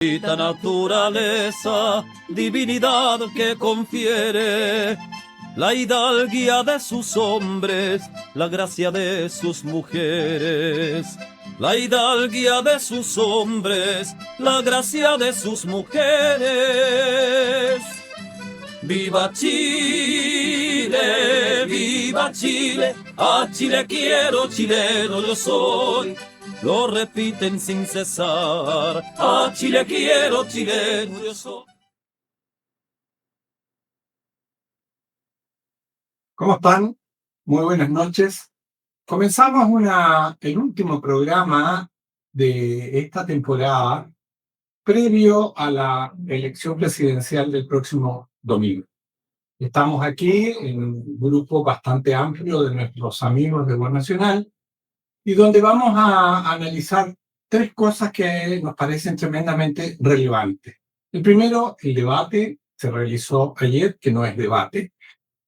Naturaleza, divinidad que confiere la hidalguía de sus hombres, la gracia de sus mujeres. La hidalguía de sus hombres, la gracia de sus mujeres. ¡Viva Chile! ¡Viva Chile! ¡A Chile quiero, chileno yo soy! Lo repiten sin cesar. ¡A Chile quiero, chileno yo soy! ¿Cómo están? Muy buenas noches. Comenzamos el último programa de esta temporada previo a la elección presidencial del próximo domingo. Estamos aquí en un grupo bastante amplio de nuestros amigos de Voz Nacional y donde vamos a analizar tres cosas que nos parecen tremendamente relevantes. El primero, el debate se realizó ayer, que no es debate.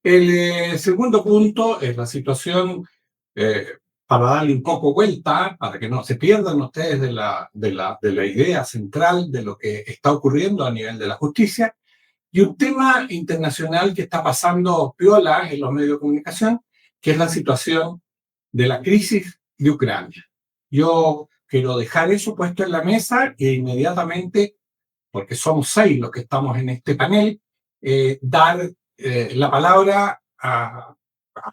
El segundo punto es la situación, eh, para darle un poco vuelta, para que no se pierdan ustedes de la idea central de lo que está ocurriendo a nivel de la justicia, y un tema internacional que está pasando piola en los medios de comunicación, que es la situación de la crisis de Ucrania. Yo quiero dejar eso puesto en la mesa e inmediatamente, porque somos 6 los que estamos en este panel, dar la palabra a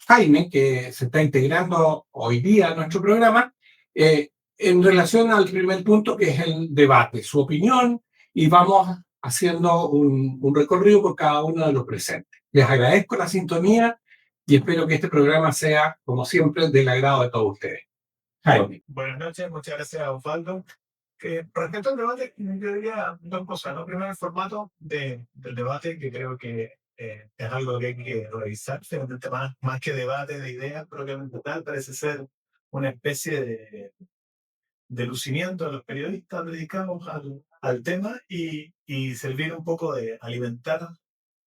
Jaime, que se está integrando hoy día a nuestro programa, en relación al primer punto, que es el debate, su opinión, y vamos haciendo un recorrido por cada uno de los presentes. Les agradezco la sintonía y espero que este programa sea, como siempre, del agrado de todos ustedes. Jaime. Buenas noches, muchas gracias, Osvaldo. Respecto al debate, yo diría dos cosas, ¿no? Primero, el formato del debate, que creo que es algo que hay que revisar, finalmente más que debate de ideas propiamente tal, parece ser una especie de lucimiento de los periodistas dedicados al tema y servir un poco de alimentar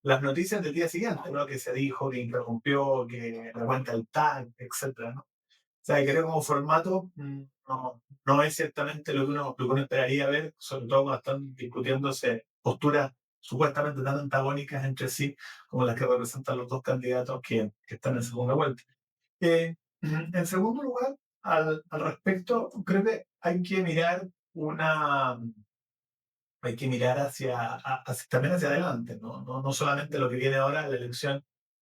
las noticias del día siguiente, ¿no? Que se dijo, que interrumpió, que la cuenta el tag, etcétera, ¿no? O sea, creo que como formato no es ciertamente lo que uno esperaría ver, sobre todo cuando están discutiéndose posturas supuestamente tan antagónicas entre sí como las que representan los dos candidatos que están en segunda vuelta. En segundo lugar, al respecto, creo que hay que mirar también hacia adelante, ¿no? No solamente lo que viene ahora, la elección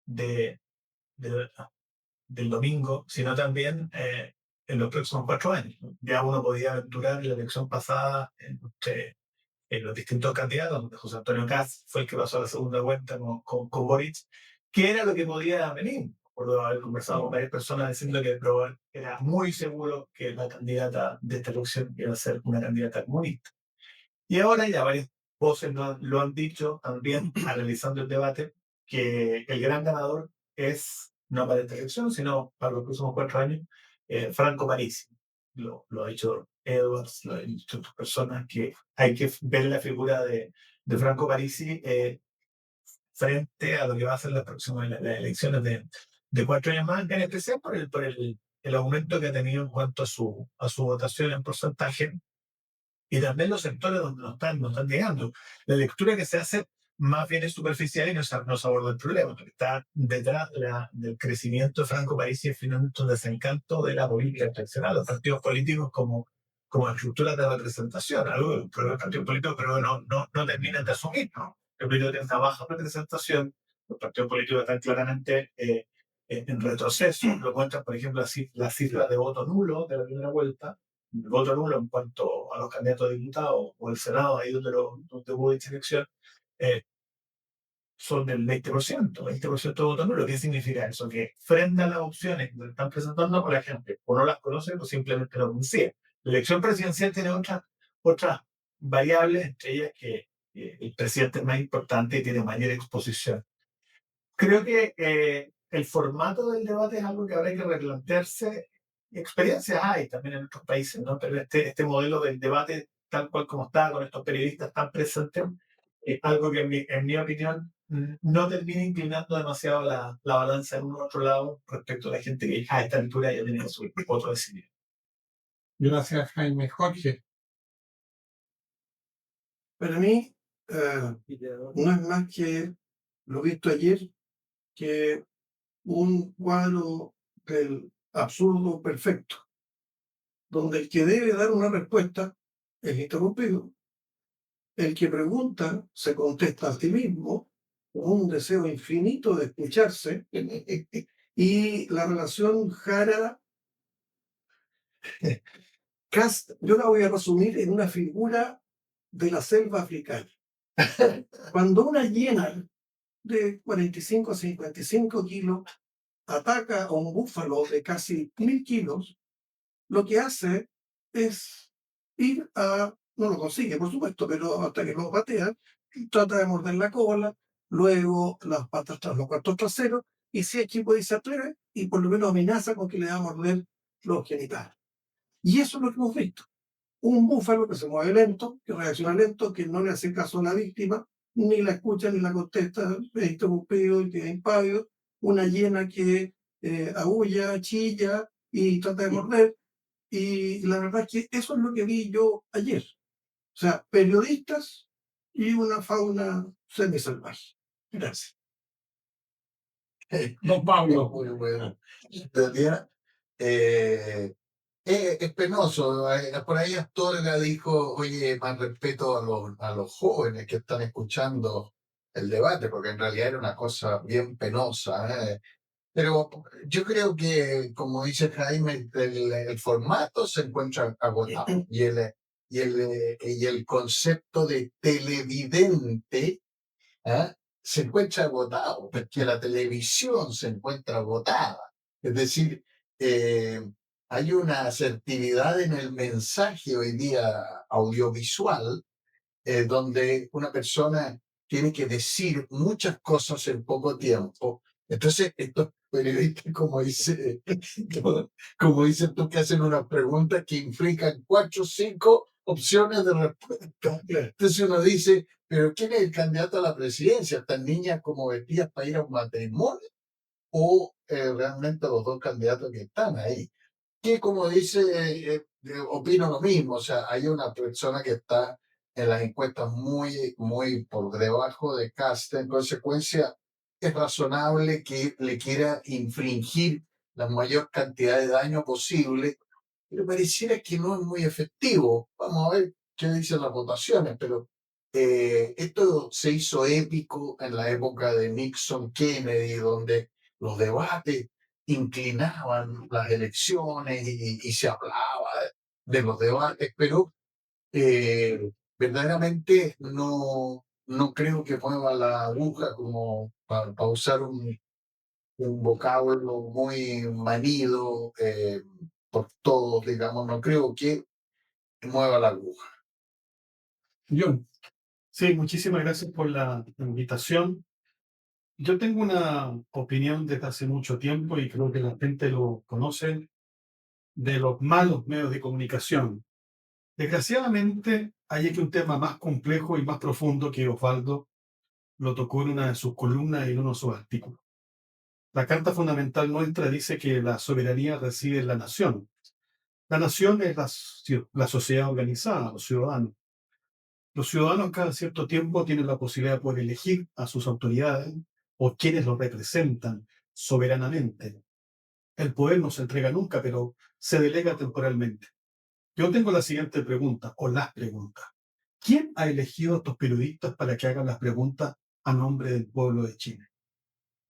de, de- del domingo, sino también en los próximos 4 años, ¿no? Ya uno podía aventurar en la elección pasada en los distintos candidatos, donde José Antonio Kast fue el que pasó a la segunda vuelta con Boric, que era lo que podía venir. Recuerdo haber conversado con varias personas diciendo que era muy seguro que la candidata de esta elección iba a ser una candidata comunista. Y ahora ya varias voces lo han dicho también, analizando el debate, que el gran ganador es, no para esta elección, sino para los próximos 4 años, Franco Parisi. Lo ha dicho Edwards, lo han dicho otras personas, que hay que ver la figura de Franco Parisi frente a lo que va a ser las elecciones de 4 años más, en especial por el aumento que ha tenido en cuanto a su votación en porcentaje y también los sectores donde nos están llegando. La lectura que se hace más bien es superficial y no se aborda el problema. Lo que está detrás del crecimiento de Franco Parisi es finalmente un desencanto de la política tradicional, los partidos políticos como estructuras de representación, algo que los propios partidos políticos pero no terminan de asumir, ¿no? El periodo tiene una baja representación, los partidos políticos están claramente en retroceso, lo muestran, por ejemplo, las cifras de voto nulo de la primera vuelta, el voto nulo en cuanto a los candidatos a diputados o el Senado, ahí donde hubo dicha elección, eh, son del 20% de voto nulo. ¿Qué significa eso? Que frente a las opciones que se están presentando, por la gente o no las conoce o simplemente no conocía. La elección presidencial tiene otras variables, entre ellas que el presidente es más importante y tiene mayor exposición. Creo que el formato del debate es algo que habrá que replantearse. Experiencias hay también en otros países, ¿no? Pero este modelo del debate, tal cual como está, con estos periodistas tan presentes, es algo que en mi opinión no termina inclinando demasiado la balanza en un otro lado respecto a la gente que a esta altura ya tiene su voto decidido. Gracias, Jaime. Jorge. Para mí, no es más que lo visto ayer, que un cuadro del absurdo perfecto, donde el que debe dar una respuesta es interrumpido, el que pregunta se contesta a sí mismo con un deseo infinito de escucharse, y la relación Jara-Cast, yo la voy a resumir en una figura de la selva africana. Cuando una hiena de 45 a 55 kilos ataca a un búfalo de casi 1000 kilos, lo que hace es ir a, no lo consigue por supuesto, pero hasta que lo patea, trata de morder la cola, luego las patas tras los cuartos traseros, y si es que puede se atreve, y por lo menos amenaza con que le va a morder los genitales. Y eso es lo que hemos visto. Un búfalo que se mueve lento, que reacciona lento, que no le hace caso a la víctima, ni la escucha ni la contesta, es interrumpido y queda impávido. Una hiena que aúlla, chilla y trata de morder. Y la verdad es que eso es lo que vi yo ayer. O sea, periodistas y una fauna semisalvaje. Gracias. Don Pablo. Muy bueno. En realidad, es penoso. Por ahí Astorga dijo, oye, más respeto a los jóvenes que están escuchando el debate, porque en realidad era una cosa bien penosa. Pero yo creo que, como dice Jaime, el formato se encuentra agotado y el concepto de televidente, ¿ah? Se encuentra agotado, porque la televisión se encuentra agotada. Es decir, hay una asertividad en el mensaje hoy día audiovisual, donde una persona tiene que decir muchas cosas en poco tiempo. Entonces, estos periodistas, como dicen tú, que hacen una pregunta que implican 4 o 5 opciones de respuesta. Entonces uno dice, pero ¿quién es el candidato a la presidencia? ¿Están niñas como vestidas para ir a un matrimonio? ¿O realmente los dos candidatos que están ahí? Que como dice, opino lo mismo, o sea, hay una persona que está en las encuestas muy por debajo de Kast, en consecuencia es razonable que le quiera infringir la mayor cantidad de daño posible, pero pareciera que no es muy efectivo. Vamos a ver qué dicen las votaciones, pero esto se hizo épico en la época de Nixon, Kennedy, donde los debates inclinaban las elecciones y se hablaba de los debates, pero verdaderamente no creo que mueva la aguja como para usar un vocablo muy manido por todos, digamos, no creo que mueva la aguja. John. Sí, muchísimas gracias por la invitación. Yo tengo una opinión desde hace mucho tiempo y creo que la gente lo conoce, de los malos medios de comunicación. Desgraciadamente, hay aquí un tema más complejo y más profundo que Osvaldo lo tocó en una de sus columnas y en uno de sus artículos. La Carta Fundamental nuestra dice que la soberanía reside en la nación. La nación es la sociedad organizada, los ciudadanos. Los ciudadanos cada cierto tiempo tienen la posibilidad de poder elegir a sus autoridades o quienes los representan soberanamente. El poder no se entrega nunca, pero se delega temporalmente. Yo tengo la siguiente pregunta, o las preguntas. ¿Quién ha elegido a estos periodistas para que hagan las preguntas a nombre del pueblo de Chile?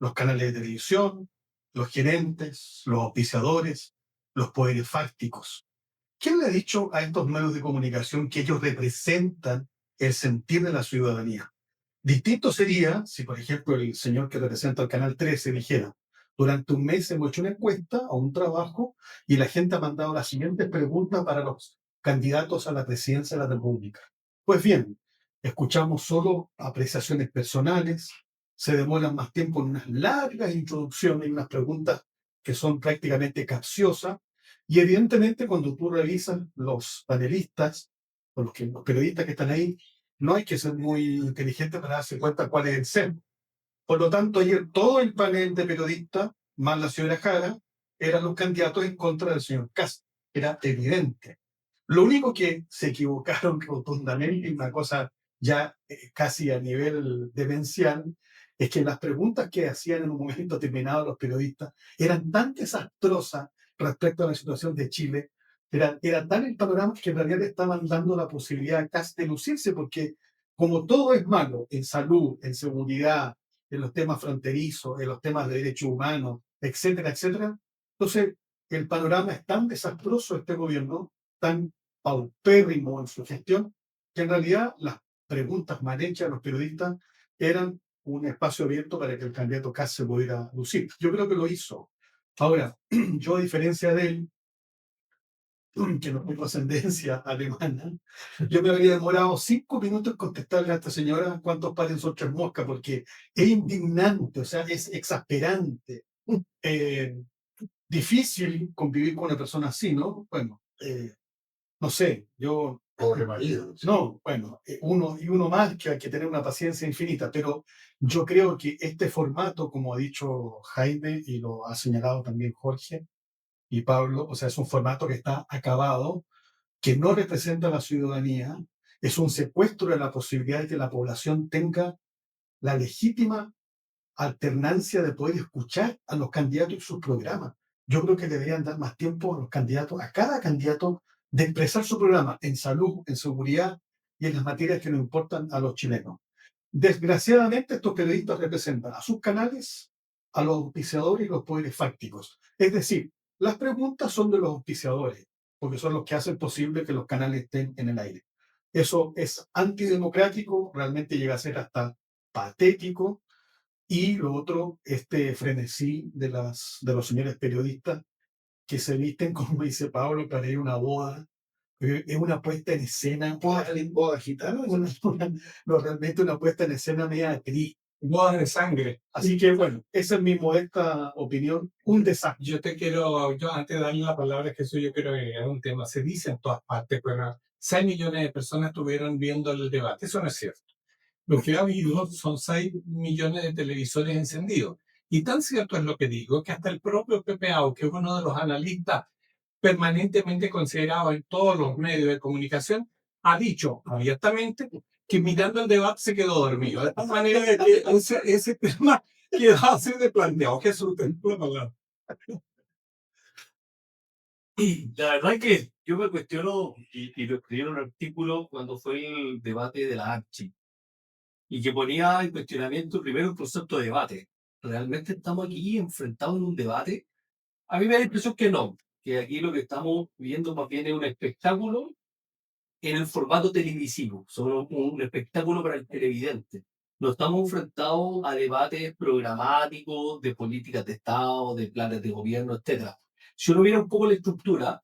¿Los canales de televisión, los gerentes, los auspiciadores, los poderes fácticos? ¿Quién le ha dicho a estos medios de comunicación que ellos representan el sentir de la ciudadanía? Distinto sería si, por ejemplo, el señor que representa el Canal 13 dijera, durante un mes hemos hecho una encuesta o un trabajo y la gente ha mandado las siguientes preguntas para los candidatos a la presidencia de la República. Pues bien, escuchamos solo apreciaciones personales, se demoran más tiempo en unas largas introducciones y unas preguntas que son prácticamente capciosas, y evidentemente cuando tú revisas los panelistas o los periodistas que están ahí, no hay que ser muy inteligente para darse cuenta cuál es el centro. Por lo tanto, ayer todo el panel de periodistas, más la señora Jara, eran los candidatos en contra del señor Kast. Era evidente. Lo único que se equivocaron rotundamente, una cosa ya casi a nivel demencial, es que las preguntas que hacían en un momento determinado los periodistas eran tan desastrosas respecto a la situación de Chile, era tan el panorama que en realidad le estaban dando la posibilidad casi de lucirse, porque como todo es malo en salud, en seguridad, en los temas fronterizos, en los temas de derechos humanos, etcétera, etcétera, entonces el panorama es tan desastroso de este gobierno, tan paupérrimo en su gestión, que en realidad las preguntas mal hechas a los periodistas eran un espacio abierto para que el candidato Kast se pudiera lucir. Yo creo que lo hizo. Ahora, yo a diferencia de él, que no tengo ascendencia alemana, yo me habría demorado 5 minutos en contestarle a esta señora cuántos pares son 3 moscas, porque es indignante, o sea, es exasperante. Eh, Difícil convivir con una persona así, ¿no? Bueno, no sé, yo Pobre marido. no, bueno, uno más que hay que tener una paciencia infinita, pero yo creo que este formato, como ha dicho Jaime y lo ha señalado también Jorge y Pablo, o sea, es un formato que está acabado, que no representa a la ciudadanía, es un secuestro de la posibilidad de que la población tenga la legítima alternancia de poder escuchar a los candidatos y sus programas. Yo creo que deberían dar más tiempo a los candidatos, a cada candidato, de expresar su programa en salud, en seguridad y en las materias que nos importan a los chilenos. Desgraciadamente, estos periodistas representan a sus canales, a los auspiciadores y los poderes fácticos. Es decir, las preguntas son de los auspiciadores, porque son los que hacen posible que los canales estén en el aire. Eso es antidemocrático, realmente llega a ser hasta patético, y lo otro, este frenesí de los señores periodistas que se visten, como dice Pablo, para ir a una boda. Es una puesta en escena. ¿Boda gitana? No, realmente una puesta en escena media triste. Bodas de sangre. Así que bueno, esa es mi modesta opinión. Un desastre. Yo antes de darle la palabra a Jesús, yo quiero agregar un tema. Se dice en todas partes, pero 6 millones de personas estuvieron viendo el debate. Eso no es cierto. Lo que ha habido son 6 millones de televisores encendidos. Y tan cierto es lo que digo, que hasta el propio Pepe Au, que es uno de los analistas permanentemente considerado en todos los medios de comunicación, ha dicho abiertamente que mirando el debate se quedó dormido. De tal manera que ese tema quedó así de planteado. Jesús, ten la palabra. La verdad es que yo me cuestiono, y lo escribí en un artículo cuando fue el debate de la ARCHI, y que ponía en cuestionamiento primero el concepto de debate. ¿Realmente estamos aquí enfrentados en un debate? A mí me da la impresión que no, que aquí lo que estamos viendo más bien es un espectáculo en el formato televisivo, sobre un espectáculo para el televidente. No estamos enfrentados a debates programáticos de políticas de Estado, de planes de gobierno, etcétera. Si uno mira un poco la estructura,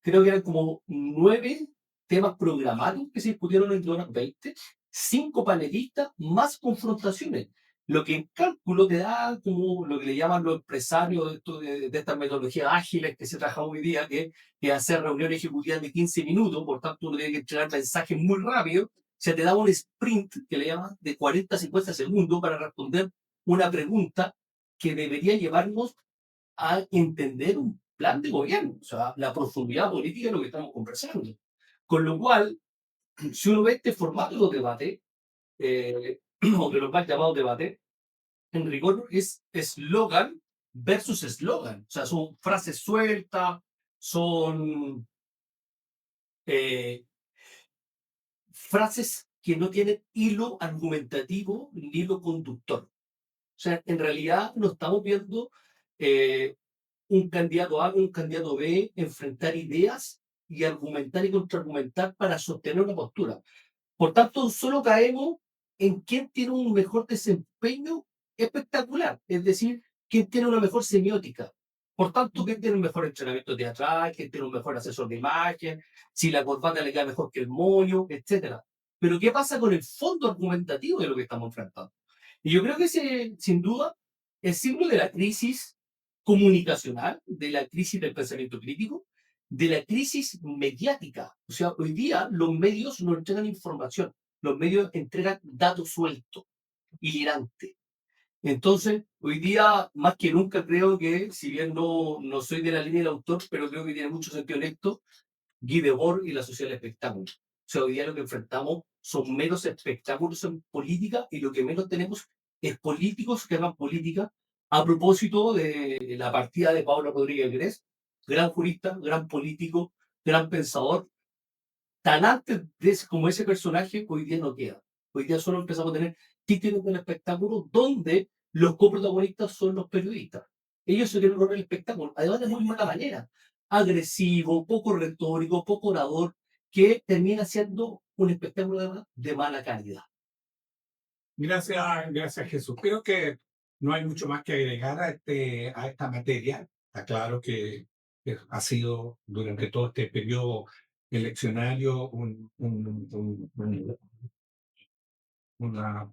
creo que eran como 9 temas programáticos que se discutieron en 2 horas 20, 5 panelistas más confrontaciones. Lo que en cálculo te da como lo que le llaman los empresarios de estas metodologías ágiles que se trabajan hoy día, que hacer reuniones ejecutivas de 15 minutos, por tanto uno tiene que entregar mensajes muy rápido. Se te da un sprint que le llaman de 40 a 50 segundos para responder una pregunta que debería llevarnos a entender un plan de gobierno, o sea, la profundidad política de lo que estamos conversando. Con lo cual, si uno ve este formato de los debates, o de los más llamados debates, en rigor es eslogan versus eslogan. O sea, son frases sueltas, son frases que no tienen hilo argumentativo ni hilo conductor. O sea, en realidad no estamos viendo un candidato A con un candidato B enfrentar ideas y argumentar y contraargumentar para sostener una postura. Por tanto, solo caemos en quién tiene un mejor desempeño espectacular, es decir, quién tiene una mejor semiótica. Por tanto, quién tiene un mejor entrenamiento teatral, quién tiene un mejor asesor de imagen, si la corbata le queda mejor que el moño, etc. Pero, ¿qué pasa con el fondo argumentativo de lo que estamos enfrentando? Y yo creo que ese, sin duda, es signo de la crisis comunicacional, de la crisis del pensamiento crítico, de la crisis mediática. O sea, hoy día los medios no entregan información, los medios entregan datos sueltos, hilarantes. Entonces, hoy día, más que nunca, creo que, si bien no soy de la línea del autor, pero creo que tiene mucho sentido en esto, Guy Debord y la sociedad del espectáculo. O sea, hoy día lo que enfrentamos son menos espectáculos en política y lo que menos tenemos es políticos que hagan política a propósito de la partida de Pablo Rodríguez Grez, gran jurista, gran político, gran pensador, tan antes como ese personaje que hoy día no queda. Hoy día solo empezamos a tener títulos del espectáculo donde los coprotagonistas son los periodistas. Ellos se quieren robar el espectáculo, además de muy mala manera, agresivo, poco retórico, poco orador, que termina siendo un espectáculo además de mala calidad. Gracias Jesús. Creo que no hay mucho más que agregar a esta materia. Está claro que ha sido durante todo este periodo eleccionario una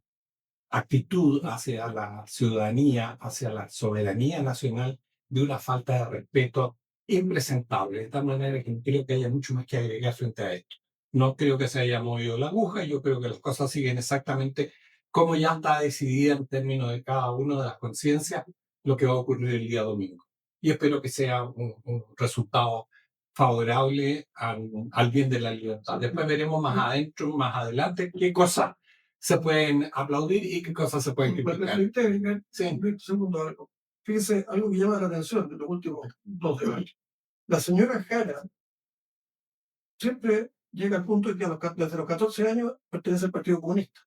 actitud hacia la ciudadanía, hacia la soberanía nacional, de una falta de respeto impresentable. De tal manera que creo que haya mucho más que agregar frente a esto. No creo que se haya movido la aguja, yo creo que las cosas siguen exactamente como ya está decidida en términos de cada una de las conciencias lo que va a ocurrir el día domingo. Y espero que sea un resultado favorable al bien de la libertad. Después veremos más adentro, más adelante, qué cosas se pueden aplaudir y qué cosas se pueden criticar. Sí, un segundo algo. Fíjese, algo que llama la atención de los últimos 2 debates. La señora Jara siempre llega al punto de que desde los 14 años pertenece al Partido Comunista.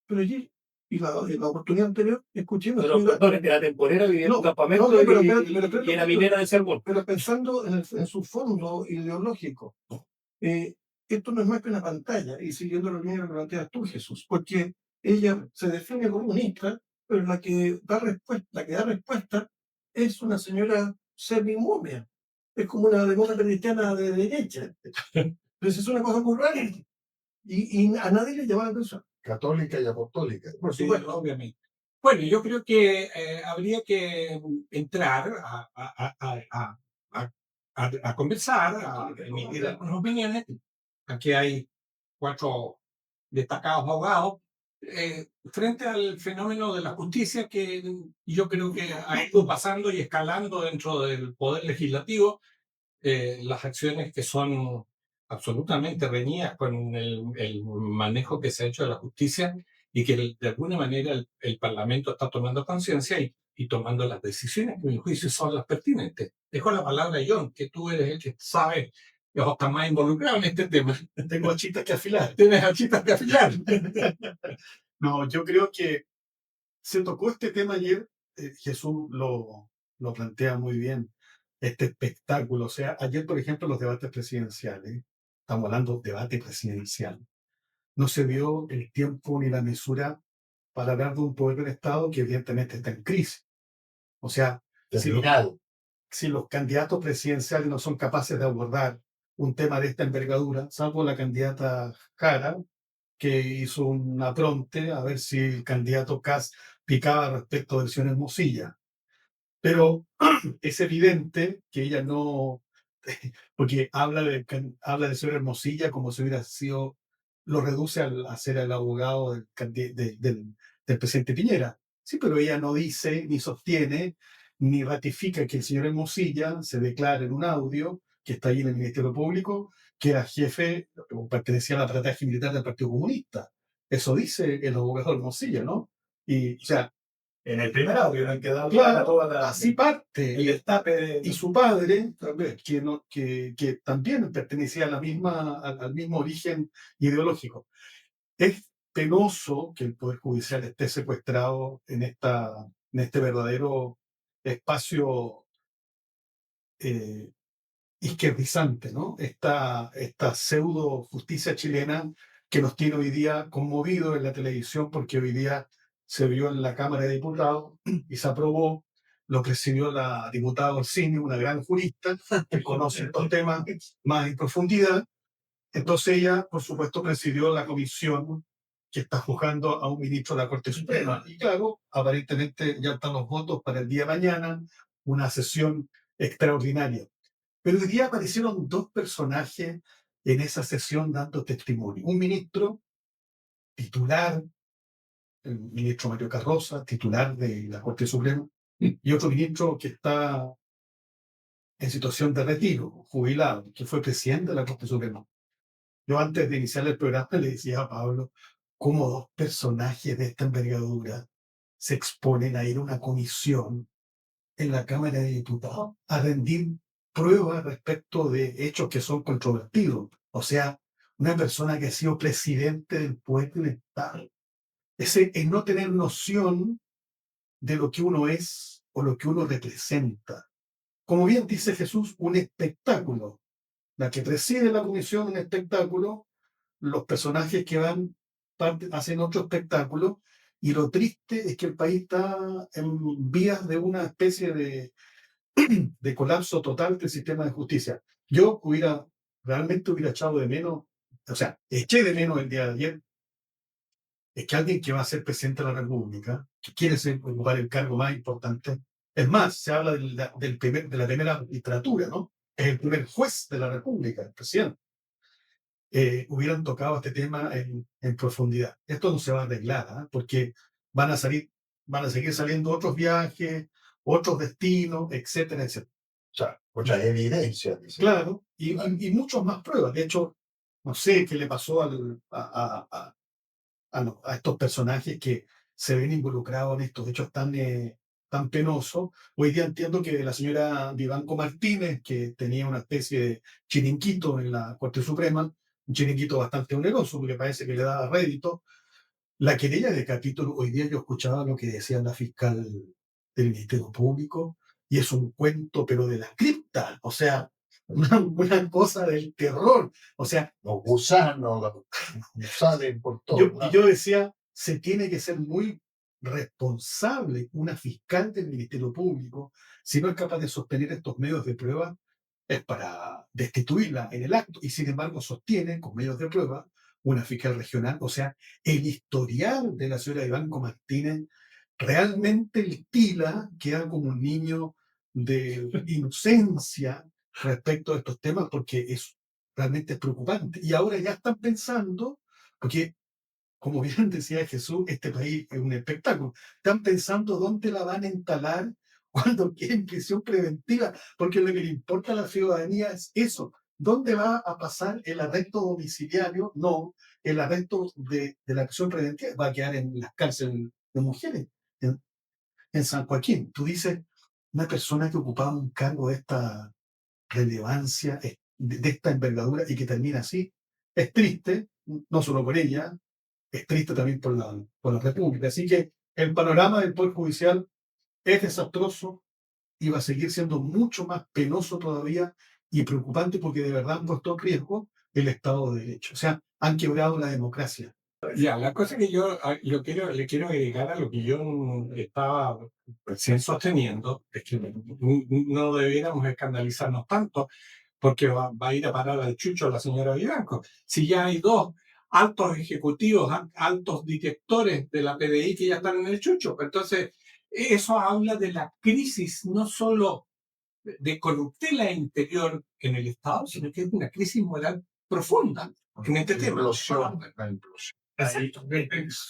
Pero allí, y la oportunidad anterior, escuché una Pero, señora- perdón, era temporera, vivía en un No, campamento no, pero y, espérate, pero espérate y era un poquito. minera de Cervón. Pero pensando en su fondo ideológico, esto no es más que una pantalla, y siguiendo la línea que planteas tú, Jesús, porque ella se define comunista, pero la que da respuesta es una señora semimomia. Es como una demócrata cristiana de derecha. Entonces es una cosa muy rara. Y a nadie le llama la atención. Católica y apostólica. Por supuesto, obviamente. Bueno, yo creo que habría que entrar a conversar, a emitir algunas opiniones. Aquí hay 4 destacados abogados frente al fenómeno de la justicia que yo creo que ha ido pasando y escalando dentro del poder legislativo, las acciones que son absolutamente reñidas con el manejo que se ha hecho de la justicia y que de alguna manera el Parlamento está tomando conciencia y tomando las decisiones que, en mi juicio, son las pertinentes. Dejo la palabra a John, que tú eres el que sabe que está más involucrado en este tema. Tengo achitas que afilar. Tienes achitas que afilar. No, yo creo que se tocó este tema ayer, Jesús lo plantea muy bien, este espectáculo. O sea, ayer, por ejemplo, los debates presidenciales, estamos hablando de debate presidencial, no se dio el tiempo ni la mesura para hablar de un poder del Estado que evidentemente está en crisis. O sea, Terminado. si los candidatos presidenciales no son capaces de abordar un tema de esta envergadura, salvo la candidata Jara, que hizo un apronte a ver si el candidato Kast picaba respecto del señor Hermosilla. Pero es evidente que ella no, porque habla del señor Hermosilla como si hubiera sido, lo reduce a ser el abogado del presidente Piñera. Sí, pero ella no dice, ni sostiene, ni ratifica que el señor Hermosilla se declara en un audio que está ahí en el Ministerio Público, que era jefe o pertenecía a la estrategia militar del Partido Comunista. Eso dice el abogado Hermosilla, ¿no? Y, o sea, En el primer audio, en el que da claro, toda la, así parte. el destape de... Y su padre, también, que también pertenecía a al mismo origen ideológico. Es penoso que el Poder Judicial esté secuestrado en este verdadero espacio izquierdizante, ¿no? Esta pseudo justicia chilena que nos tiene hoy día conmovidos en la televisión porque hoy día se vio en la Cámara de Diputados y se aprobó lo que recibió la diputada Orsini, una gran jurista que conoce estos temas más en profundidad. Entonces ella, por supuesto, presidió la comisión que está juzgando a un ministro de la Corte Suprema. Y claro, aparentemente ya están los votos para el día de mañana, una sesión extraordinaria. Pero hoy día aparecieron 2 personajes en esa sesión dando testimonio. Un ministro titular, el ministro Mario Carroza, titular de la Corte Suprema, y otro ministro que está en situación de retiro, jubilado, que fue presidente de la Corte Suprema. Yo antes de iniciar el programa le decía a Pablo cómo dos personajes de esta envergadura se exponen a ir a una comisión en la Cámara de Diputados a rendir pruebas respecto de hechos que son controvertidos. O sea, una persona que ha sido presidente del poder del Estado. Ese es no tener noción de lo que uno es o lo que uno representa. Como bien dice Jesús, un espectáculo. La que preside la comisión, un espectáculo, los personajes que van hacen otro espectáculo, y lo triste es que el país está en vías de una especie de colapso total del sistema de justicia. Yo realmente hubiera echado de menos, o sea, eché de menos el día de ayer, es que alguien que va a ser presidente de la República, que quiere ocupar el cargo más importante, es más, se habla de la primera magistratura, ¿no? Es el primer juez de la República, el presidente. Hubieran tocado este tema en profundidad. Esto no se va a arreglar, ¿ah? Porque van a seguir saliendo otros viajes, otros destinos, etcétera, etcétera. O sea, muchas evidencias. Dice. Claro, y muchas más pruebas. De hecho, no sé qué le pasó a estos personajes que se ven involucrados en estos hechos tan penosos. Hoy día entiendo que la señora Vivanco Martínez, que tenía una especie de chiringuito en la Corte Suprema, un chiringuito bastante oneroso, porque parece que le daba rédito, la querella de capítulo, hoy día yo escuchaba lo que decía la fiscal del Ministerio Público, y es un cuento, pero de la cripta, o sea, una cosa del terror. O sea, los gusanos salen por todo. yo decía, se tiene que ser muy responsable una fiscal del Ministerio Público. Si no es capaz de sostener estos medios de prueba, es para destituirla en el acto. Y sin embargo sostiene con medios de prueba una fiscal regional. O sea, el historial de la señora Vivanco Martínez realmente el tila, queda como un niño de inocencia respecto a estos temas, porque realmente es preocupante. Y ahora ya están pensando, porque como bien decía Jesús, este país es un espectáculo. Están pensando dónde la van a instalar cuando quieren prisión preventiva, porque lo que le importa a la ciudadanía es eso. ¿Dónde va a pasar el arresto domiciliario? No, el arresto de la prisión preventiva va a quedar en las cárceles de mujeres, en San Joaquín. Tú dices, una persona que ocupaba un cargo de esta relevancia, de esta envergadura, y que termina así, es triste, no solo por ella, es triste también por la República. Así que el panorama del Poder Judicial es desastroso y va a seguir siendo mucho más penoso todavía y preocupante, porque de verdad han puesto en riesgo el Estado de Derecho. O sea, han quebrado la democracia. Ya, la cosa que le quiero agregar a lo que yo estaba recién sosteniendo es que no debiéramos escandalizarnos tanto porque va a ir a parar al chucho la señora Vivanco. Si ya hay dos altos ejecutivos, altos directores de la PDI que ya están en el chucho, entonces eso habla de la crisis no solo de corruptela interior en el Estado, sino que es una crisis moral profunda en este tema. La implosión.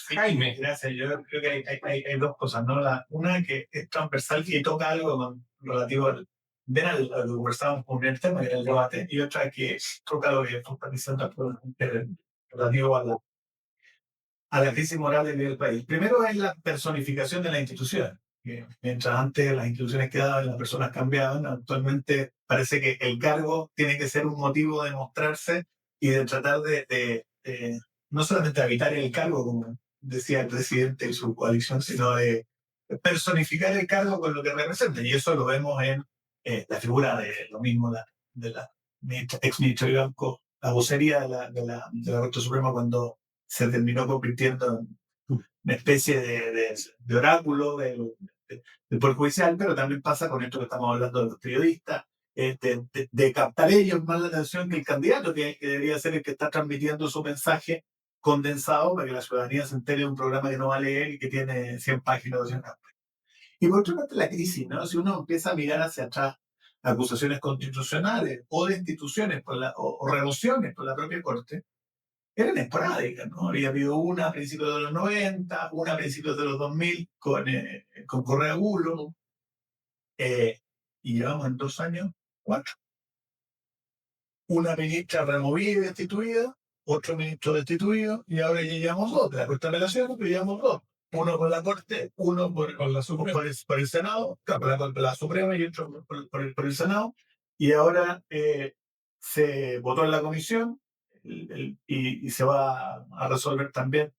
Jaime. Gracias. Yo creo que hay dos cosas, ¿no? Una que es transversal y toca algo relativo al lo que conversábamos con el tema, que era el debate, y otra que toca lo que están diciendo relativo a la crisis moral del país. Primero es la personificación de la institución. Que mientras antes las instituciones quedaban, las personas cambiaban, actualmente parece que el cargo tiene que ser un motivo de mostrarse y de tratar de no solamente habitar el cargo, como decía el presidente y su coalición, sino de personificar el cargo con lo que representa. Y eso lo vemos en la figura de lo mismo de la ex ministra Vivanco, la vocería de la Corte Suprema, cuando se terminó convirtiendo en una especie de oráculo del Poder Judicial, pero también pasa con esto que estamos hablando de los periodistas, de captar ellos más la atención que el candidato, que debería ser el que está transmitiendo su mensaje condensado para que la ciudadanía se entere de un programa que no va a leer y que tiene 100 páginas o 200 páginas. Y por otra parte la crisis, ¿no? Si uno empieza a mirar hacia atrás, acusaciones constitucionales o de instituciones o remociones por la propia Corte, eran esporádicas, ¿no? Había habido una a principios de los 90, una a principios de los 2000 con Correa Bulo, y llevamos en 2 años 4. Una ministra removida y destituida, otro ministro destituido, y ahora ya llevamos dos, de la Corte de Apelaciones, pero llevamos dos. Uno por la Corte, uno por la Suprema, por el Senado, claro, por la Suprema y otro por el Senado. Y ahora se votó en la comisión y se va a resolver también,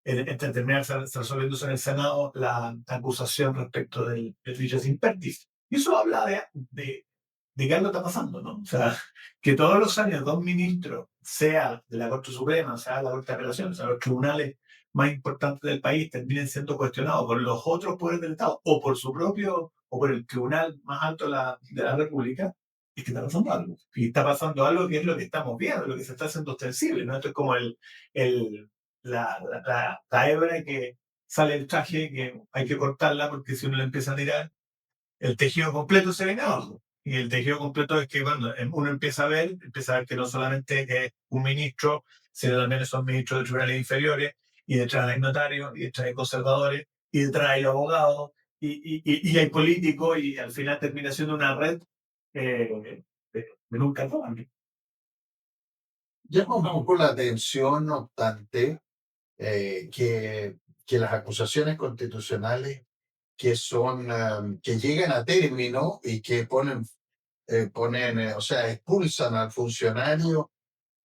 entre terminarse resolviéndose en el Senado, la acusación respecto del Vicious Impertis. Y eso habla de qué algo está pasando, ¿no? O sea, que todos los años dos ministros, sea de la Corte Suprema, sea de la Corte de Apelaciones, sea de los tribunales más importantes del país, terminen siendo cuestionados por los otros poderes del Estado o por su propio, o por el tribunal más alto de la República, es que está pasando algo. Y está pasando algo que es lo que estamos viendo, lo que se está haciendo ostensible, ¿no? Esto es como la hebra que sale el traje, que hay que cortarla porque si uno le empieza a tirar, el tejido completo se viene abajo. Y el tejido completo es que cuando uno empieza a ver que no solamente es un ministro, sino también son ministros de tribunales inferiores, y detrás hay notarios, y detrás hay conservadores, y detrás hay abogados, y hay políticos, y al final termina siendo una red de nunca acabar. Llama un poco la atención, no obstante, que las acusaciones constitucionales que llegan a término y que o sea, expulsan al funcionario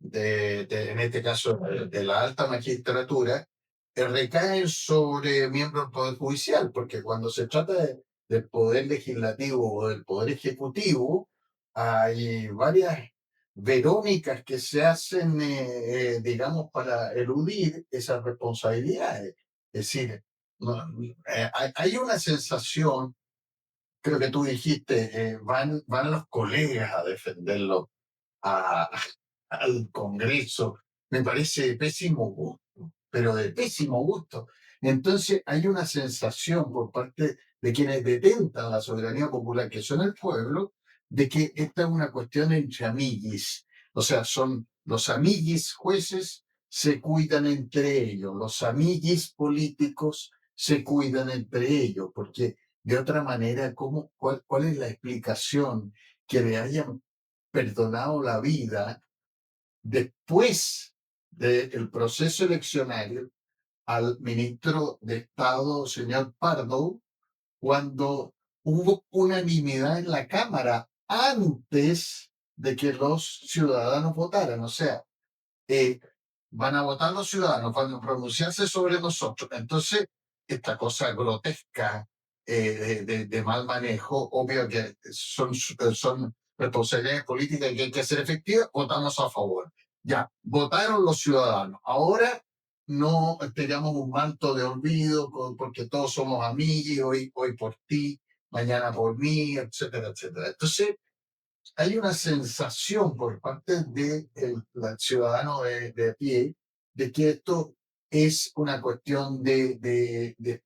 en este caso, de la alta magistratura, recaen sobre miembros del Poder Judicial, porque cuando se trata del Poder Legislativo o del Poder Ejecutivo, hay varias verónicas que se hacen, digamos, para eludir esas responsabilidades. Es decir, hay una sensación, creo que tú dijiste, van los colegas a defenderlo a, al Congreso. Me parece pésimo gusto, pero de pésimo gusto. Entonces hay una sensación por parte de quienes detentan la soberanía popular, que son el pueblo, de que esta es una cuestión entre amiguis. O sea, son los amiguis jueces se cuidan entre ellos, los amiguis políticos se cuidan entre ellos, porque de otra manera, ¿cuál es la explicación que le hayan perdonado la vida después del proceso eleccionario al ministro de Estado, señor Pardo, cuando hubo unanimidad en la Cámara antes de que los ciudadanos votaran? O sea, van a votar los ciudadanos, van a pronunciarse sobre nosotros. Entonces, esta cosa grotesca de mal manejo, obvio que son responsabilidades políticas que hay que hacer efectivas, votamos a favor. Ya, votaron los ciudadanos. Ahora no tengamos un manto de olvido porque todos somos amigos, hoy por ti, mañana por mí, etcétera, etcétera. Entonces, hay una sensación por parte del ciudadano de pie de que esto es una cuestión de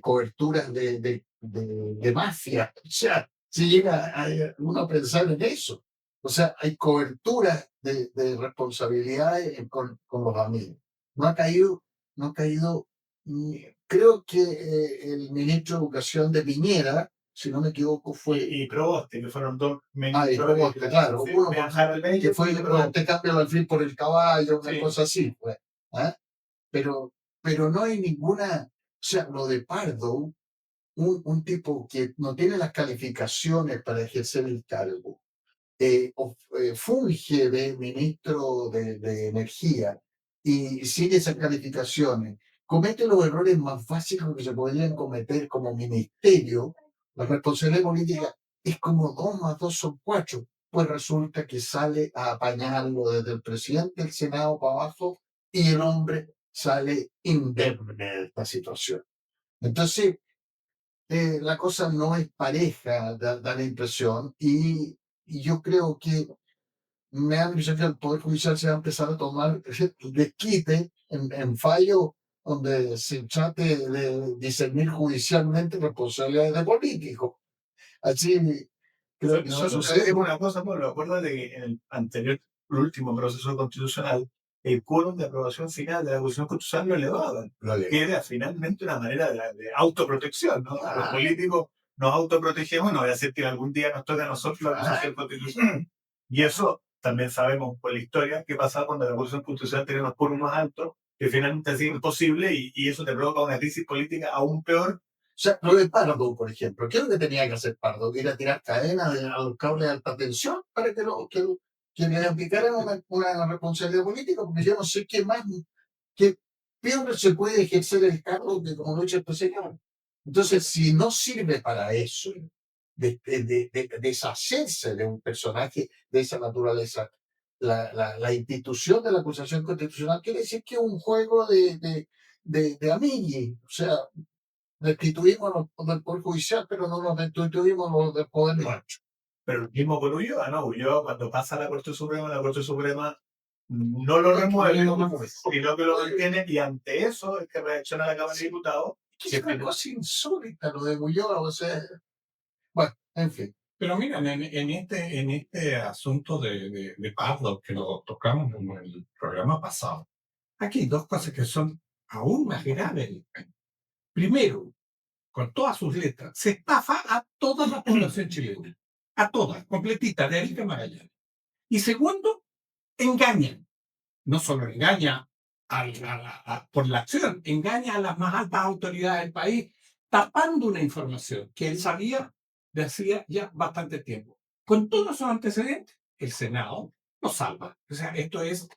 coberturas de mafia. O sea, si llega uno a pensar en eso. O sea, hay coberturas de responsabilidades con los amigos. No ha caído, no ha caído. Creo que el ministro de Educación de Piñera, si no me equivoco, fue. Y Proboste, que fueron dos Y ministros. Proboste, claro. Sí, Uno viajar al medio, que fue y Proboste. te cambia el alfil por el caballo, una Sí. cosa así. Pues, ¿ah? Pero no hay ninguna. O sea, lo de Pardo, un tipo que no tiene las calificaciones para ejercer el cargo, funge de ministro de Energía y sigue esas calificaciones, comete los errores más básicos que se podrían cometer como ministerio. La responsabilidad política es como 2 más 2 son 4. Pues resulta que sale a apañarlo desde el presidente del Senado para abajo y el hombre sale indemne de esta situación. Entonces, la cosa no es pareja, da la impresión, y yo creo que me da la impresión que el Poder Judicial se va a empezar a tomar desquite en fallo donde se trate de discernir judicialmente responsabilidades de políticos. Así creo que va a Eso suceder. es una cosa, Pablo. Acuérdate que en el último proceso constitucional, el quórum de aprobación final de la Constitución Constitucional lo elevaban, que era finalmente una manera de autoprotección, ¿no? Los políticos nos autoprotegemos, no voy a decir que algún día nos toque a nosotros la acusación constitucional. Y eso también sabemos por la historia qué pasaba cuando la Constitución Constitucional tenía unos puros más altos, que finalmente es imposible y eso te provoca una crisis política aún peor. O sea, lo de Pardo, por ejemplo, ¿qué es lo que tenía que hacer Pardo? ¿Ir a tirar cadenas a los cables de alta tensión para que le aplicaran una responsabilidad política? Porque yo no sé qué peor se puede ejercer el cargo que como lo ha hecho este señor. Entonces, si no sirve para eso, de deshacerse de un personaje de esa naturaleza, la institución de la acusación constitucional quiere decir que es un juego de amigui. O sea, destituimos los del Poder Judicial, pero no nos destituimos los del Poder Macho. Pero lo mismo con Ulloa, ¿no? Ulloa, cuando pasa a la Corte Suprema no lo remueve, sino que lo detiene, y ante eso es que reacciona la Cámara de Diputados. Es una cosa insólita lo de Ulloa, o sea, bueno, en fin. Pero miren, en este asunto de Pardo que lo tocamos en el programa pasado, aquí hay dos cosas que son aún más graves. Primero, con todas sus letras, se estafa a toda la población chilena, a todas, completita, de Arica a Magallanes. Y segundo, engañan. No solo engaña por la acción, engaña a las más altas autoridades del país, tapando una información que él sabía de hacía ya bastante tiempo. Con todos esos antecedentes, el Senado lo salva. O sea, esto es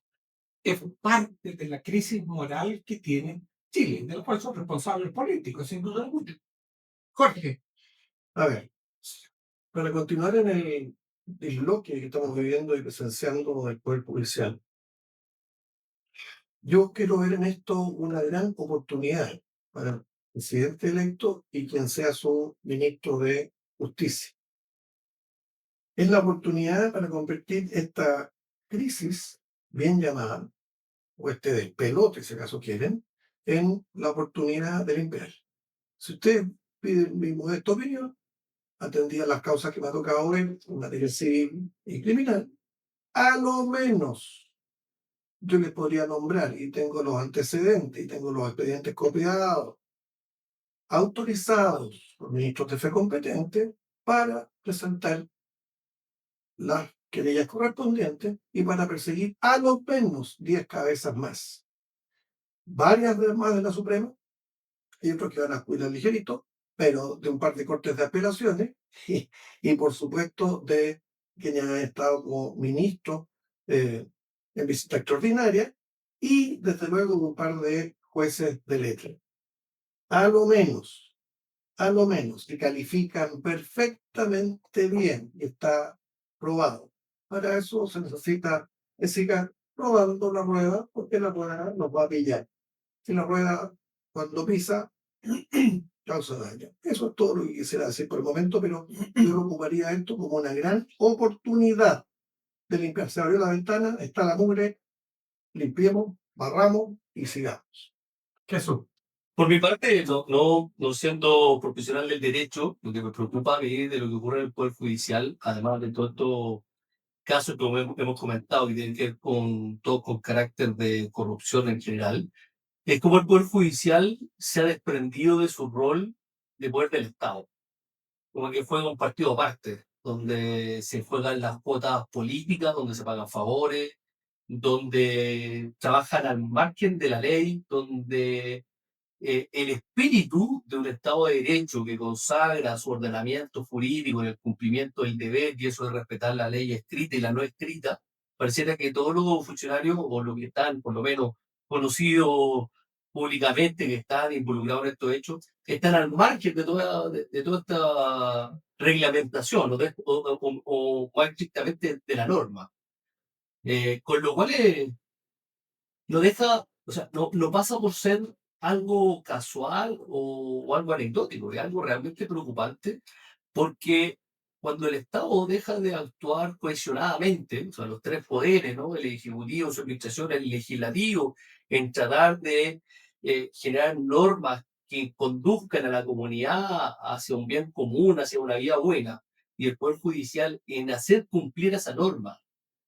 parte de la crisis moral que tiene Chile, de la cual son responsables políticos, sin duda alguna. Jorge. A ver, para continuar en el bloque que estamos viviendo y presenciando del Poder Judicial, yo quiero ver en esto una gran oportunidad para el presidente electo y quien sea su ministro de Justicia. Es la oportunidad para convertir esta crisis, bien llamada, o este despelote, si acaso quieren, en la oportunidad de limpiar. Si usted pide mi modesta opinión, atendía las causas que me ha tocado ver en materia civil y criminal, a lo menos yo les podría nombrar, y tengo los antecedentes, y tengo los expedientes copiados, autorizados por ministros de fe competentes para presentar las querellas correspondientes y para perseguir a lo menos 10 cabezas más. Varias más de la Suprema, y otros que van a cuidar ligerito, pero de un par de cortes de apelaciones, y por supuesto de quienes han estado como ministros en visita extraordinaria, y desde luego de un par de jueces de letra. A lo menos, que califican perfectamente bien y está probado. Para eso se necesita que sigan probando la rueda, porque la rueda nos va a pillar. Si la rueda, cuando pisa, causa daño. Eso es todo lo que quisiera decir por el momento, pero yo ocuparía esto como una gran oportunidad de limpiar. Se abrió la ventana, está la mugre, limpiemos, barramos y sigamos. Jesús. Por mi parte, no siendo profesional del derecho, lo que me preocupa a mí de lo que ocurre en el Poder Judicial, además de todos estos casos que hemos comentado y tienen que ver con todo con carácter de corrupción en general, es cómo el Poder Judicial se ha desprendido de su rol de poder del Estado, como que fue un partido aparte, donde se juegan las cuotas políticas, donde se pagan favores, donde trabajan al margen de la ley, donde el espíritu de un Estado de Derecho que consagra su ordenamiento jurídico en el cumplimiento del deber, y eso de respetar la ley escrita y la no escrita, pareciera que todos los funcionarios, o los que están por lo menos conocidos públicamente, que están involucrados en estos hechos, están al margen de toda esta reglamentación o más estrictamente de la norma. Con lo cual lo deja, o sea, no pasa por ser algo casual o algo anecdótico, es algo realmente preocupante, porque cuando el Estado deja de actuar cohesionadamente, o sea, los tres poderes, ¿no? El Ejecutivo, su administración, el Legislativo, en tratar de generar normas que conduzcan a la comunidad hacia un bien común, hacia una vida buena, y el Poder Judicial en hacer cumplir esa norma,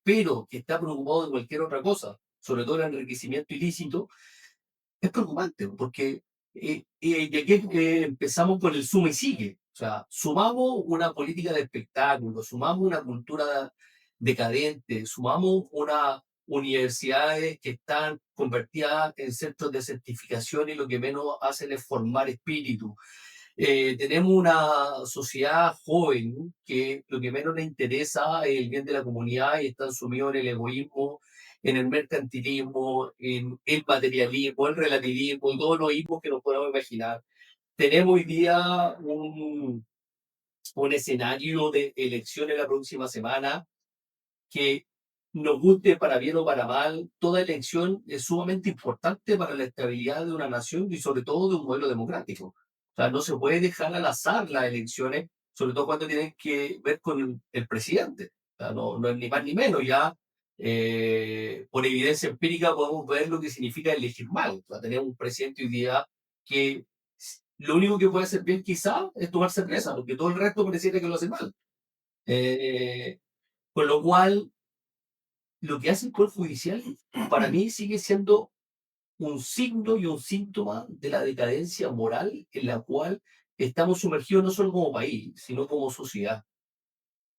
pero que está preocupado de cualquier otra cosa, sobre todo el enriquecimiento ilícito, es preocupante, porque y aquí empezamos con el suma y sigue. O sea, sumamos una política de espectáculo, sumamos una cultura decadente, sumamos unas universidades que están convertidas en centros de certificación y lo que menos hacen es formar espíritu. Tenemos una sociedad joven que lo que menos le interesa es el bien de la comunidad y están sumidos en el egoísmo, en el mercantilismo, en el materialismo, el relativismo y todos los ismos que nos podamos imaginar. Tenemos hoy día un escenario de elecciones la próxima semana que nos guste para bien o para mal, toda elección es sumamente importante para la estabilidad de una nación y sobre todo de un modelo democrático. O sea, no se puede dejar al azar las elecciones, sobre todo cuando tienen que ver con el presidente. O sea, no es ni más ni menos. Ya por evidencia empírica podemos ver lo que significa elegir mal. O sea, tenemos un presidente hoy día que lo único que puede hacer bien quizá es tomar cerveza, porque todo el resto pareciera que lo hace mal. Eh, con lo cual, lo que hace el Poder Judicial para mí sigue siendo un signo y un síntoma de la decadencia moral en la cual estamos sumergidos no solo como país, sino como sociedad.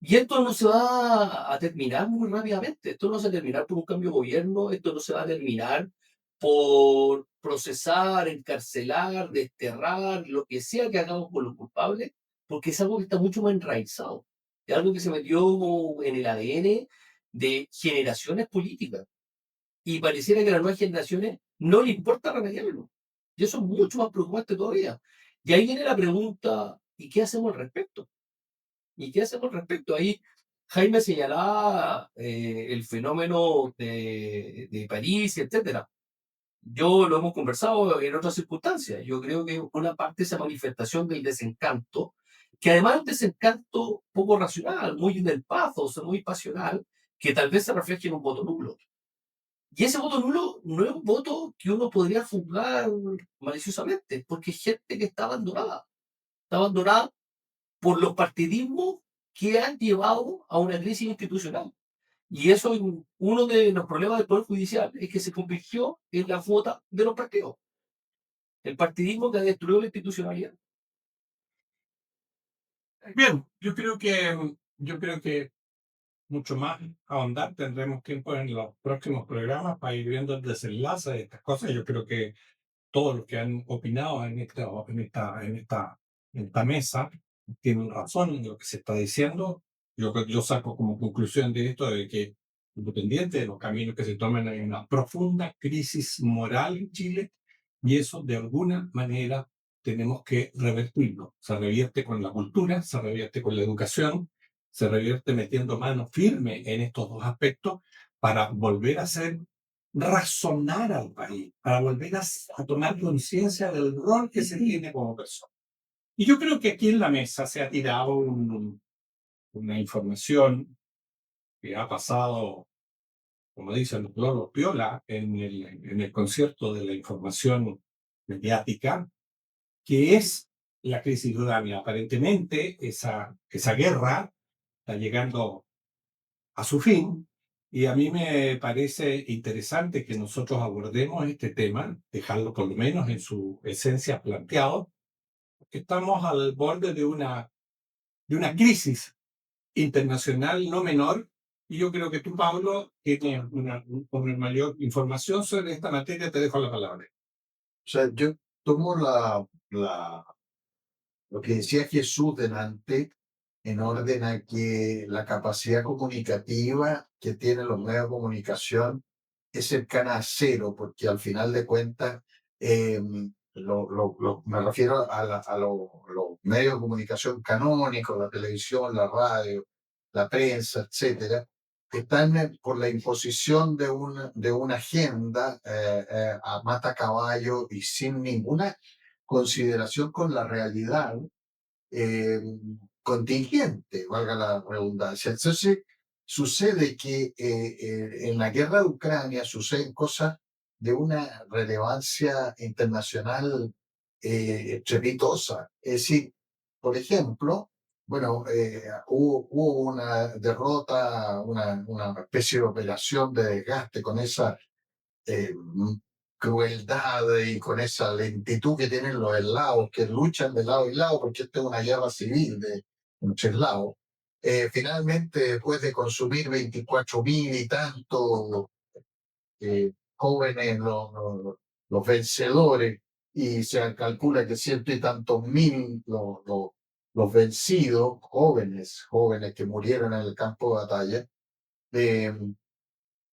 Y esto no se va a terminar muy rápidamente, esto no se va a terminar por un cambio de gobierno, esto no se va a terminar por procesar, encarcelar, desterrar, lo que sea que hagamos con los culpables, porque es algo que está mucho más enraizado, es algo que se metió en el ADN de generaciones políticas y pareciera que a las nuevas generaciones no le importa remediarlo. Y eso es mucho más preocupante todavía. Y ahí viene la pregunta, ¿y qué hacemos al respecto? ¿Y qué hacemos al respecto? Ahí Jaime señalaba el fenómeno de París, etcétera. Yo lo hemos conversado en otras circunstancias. Yo creo que una parte de esa manifestación del desencanto, que además es un desencanto poco racional, muy del pathos, muy pasional, que tal vez se refleje en un voto nulo. Y ese voto nulo no es un voto que uno podría juzgar maliciosamente, porque es gente que está abandonada por los partidismos que han llevado a una crisis institucional. Y eso es uno de los problemas del Poder Judicial, es que se convirtió en la cuota de los partidos. El partidismo que ha destruido la institucionalidad. Bien, yo creo que mucho más ahondar, tendremos tiempo en los próximos programas para ir viendo el desenlace de estas cosas. Yo creo que todos los que han opinado en esta mesa tienen razón en lo que se está diciendo. Yo saco como conclusión de esto de que, independiente de los caminos que se tomen, hay una profunda crisis moral en Chile y eso de alguna manera tenemos que revertirlo. Se revierte con la cultura, se revierte con la educación, se revierte metiendo mano firme en estos dos aspectos para volver a hacer razonar al país, para volver a tomar conciencia del rol que se tiene como persona. Y yo creo que aquí en la mesa se ha tirado una información que ha pasado, como dicen los loros piola, en el concierto de la información mediática, que es la crisis de Ucrania. Aparentemente, esa guerra está llegando a su fin. Y a mí me parece interesante que nosotros abordemos este tema, dejarlo por lo menos en su esencia planteado, porque estamos al borde de una crisis internacional no menor. Y yo creo que tú, Pablo, tienes una mayor información sobre esta materia. Te dejo la palabra. O sea, yo tomo lo que decía Jesús delante en orden a que la capacidad comunicativa que tienen los medios de comunicación es cercana a cero, porque al final de cuentas, me refiero a los medios de comunicación canónicos, la televisión, la radio, la prensa, etcétera, están por la imposición de una agenda a mata caballo y sin ninguna consideración con la realidad eh, contingente, valga la redundancia. Entonces, sucede que en la guerra de Ucrania suceden cosas de una relevancia internacional estrepitosa. Es decir, por ejemplo, bueno, hubo una derrota, una especie de operación de desgaste con esa eh, crueldad y con esa lentitud que tienen los eslavos, que luchan de lado y lado, porque esta es una guerra civil entre eslavos. finalmente, después de consumir 24.000 y tanto jóvenes, los vencedores, y se calcula que ciento y tantos mil los vencidos, jóvenes que murieron en el campo de batalla, eh,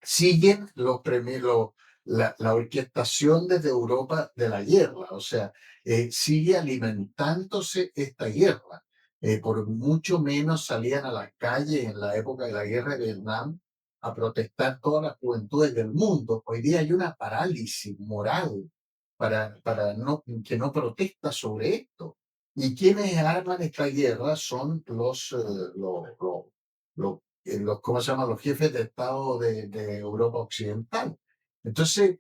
siguen los premios, la orquestación desde Europa de la guerra, o sea, sigue alimentándose esta guerra. Por mucho menos salían a las calles en la época de la guerra de Vietnam a protestar todas las juventudes del mundo. Hoy día hay una parálisis moral que no protesta sobre esto. Y quienes arman esta guerra son ¿cómo se llama? Los jefes de Estado de Europa Occidental. Entonces,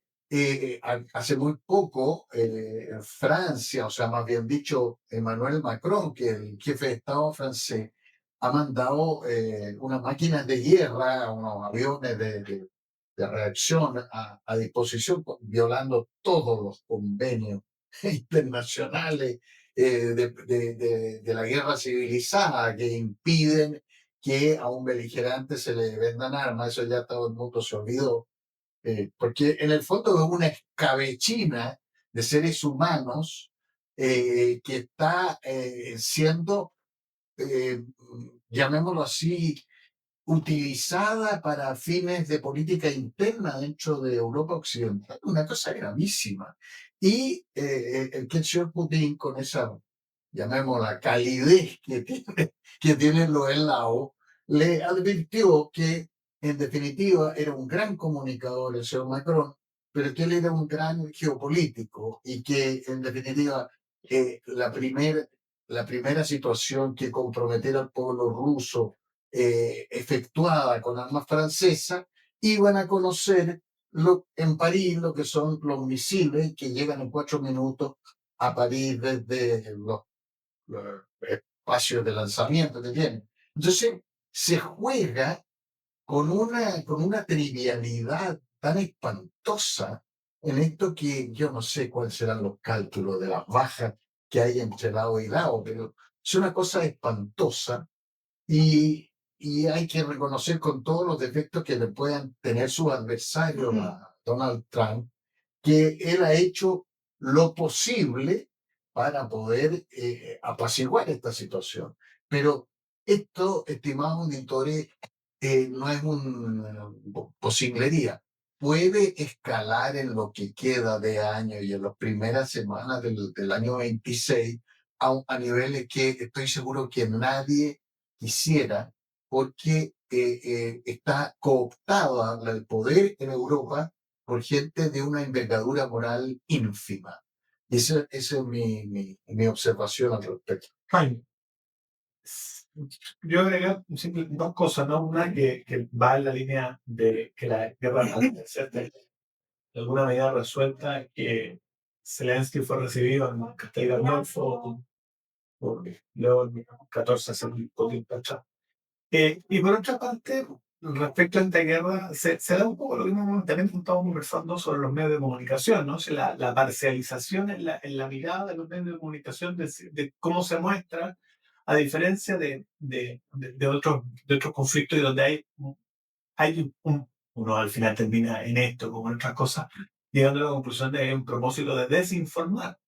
hace muy poco, Francia, o sea, más bien dicho, Emmanuel Macron, que el jefe de Estado francés, ha mandado unas máquinas de guerra, unos aviones de reacción a disposición, violando todos los convenios internacionales de la guerra civilizada que impiden que a un beligerante se le vendan armas. Eso ya todo el mundo se olvidó, porque en el fondo es una escabechina de seres humanos que está siendo, llamémoslo así, utilizada para fines de política interna dentro de Europa Occidental, una cosa gravísima. Y el señor Putin, con esa, llamémosla, calidez que tiene lo helado, le advirtió que, en definitiva, era un gran comunicador el señor Macron, pero que él era un gran geopolítico y que, en definitiva, la primera situación que comprometiera al pueblo ruso efectuada con armas francesas, iban a conocer en París lo que son los misiles que llegan en 4 minutos a París desde los espacios de lanzamiento que tienen. Entonces, se juega con una trivialidad tan espantosa en esto que yo no sé cuáles serán los cálculos de las bajas que hay entre lado y lado, pero es una cosa espantosa. Y hay que reconocer con todos los defectos que le puedan tener sus adversarios a Donald Trump, que él ha hecho lo posible para poder apaciguar esta situación. Pero esto, estimados auditores, no es una posiblería. Puede escalar en lo que queda de año y en las primeras semanas del año 26 a niveles que estoy seguro que nadie quisiera, porque está cooptado el poder en Europa por gente de una envergadura moral ínfima. Y esa es mi observación al respecto. Jaime, Yo agregar dos cosas, ¿no? Una que va en la línea de que la guerra va a ser de alguna medida resuelta, que Zelensky fue recibido en Castel Gandolfo por León 14 hace un poquito atrás. Y por otra parte, respecto a esta guerra, se da un poco lo mismo también que estamos conversando sobre los medios de comunicación, ¿no? O sea, la parcialización en la mirada de los medios de comunicación de cómo se muestra, a diferencia de otros conflictos y donde uno al final termina en esto, como en otras cosas, llegando a la conclusión de que hay un propósito de desinformar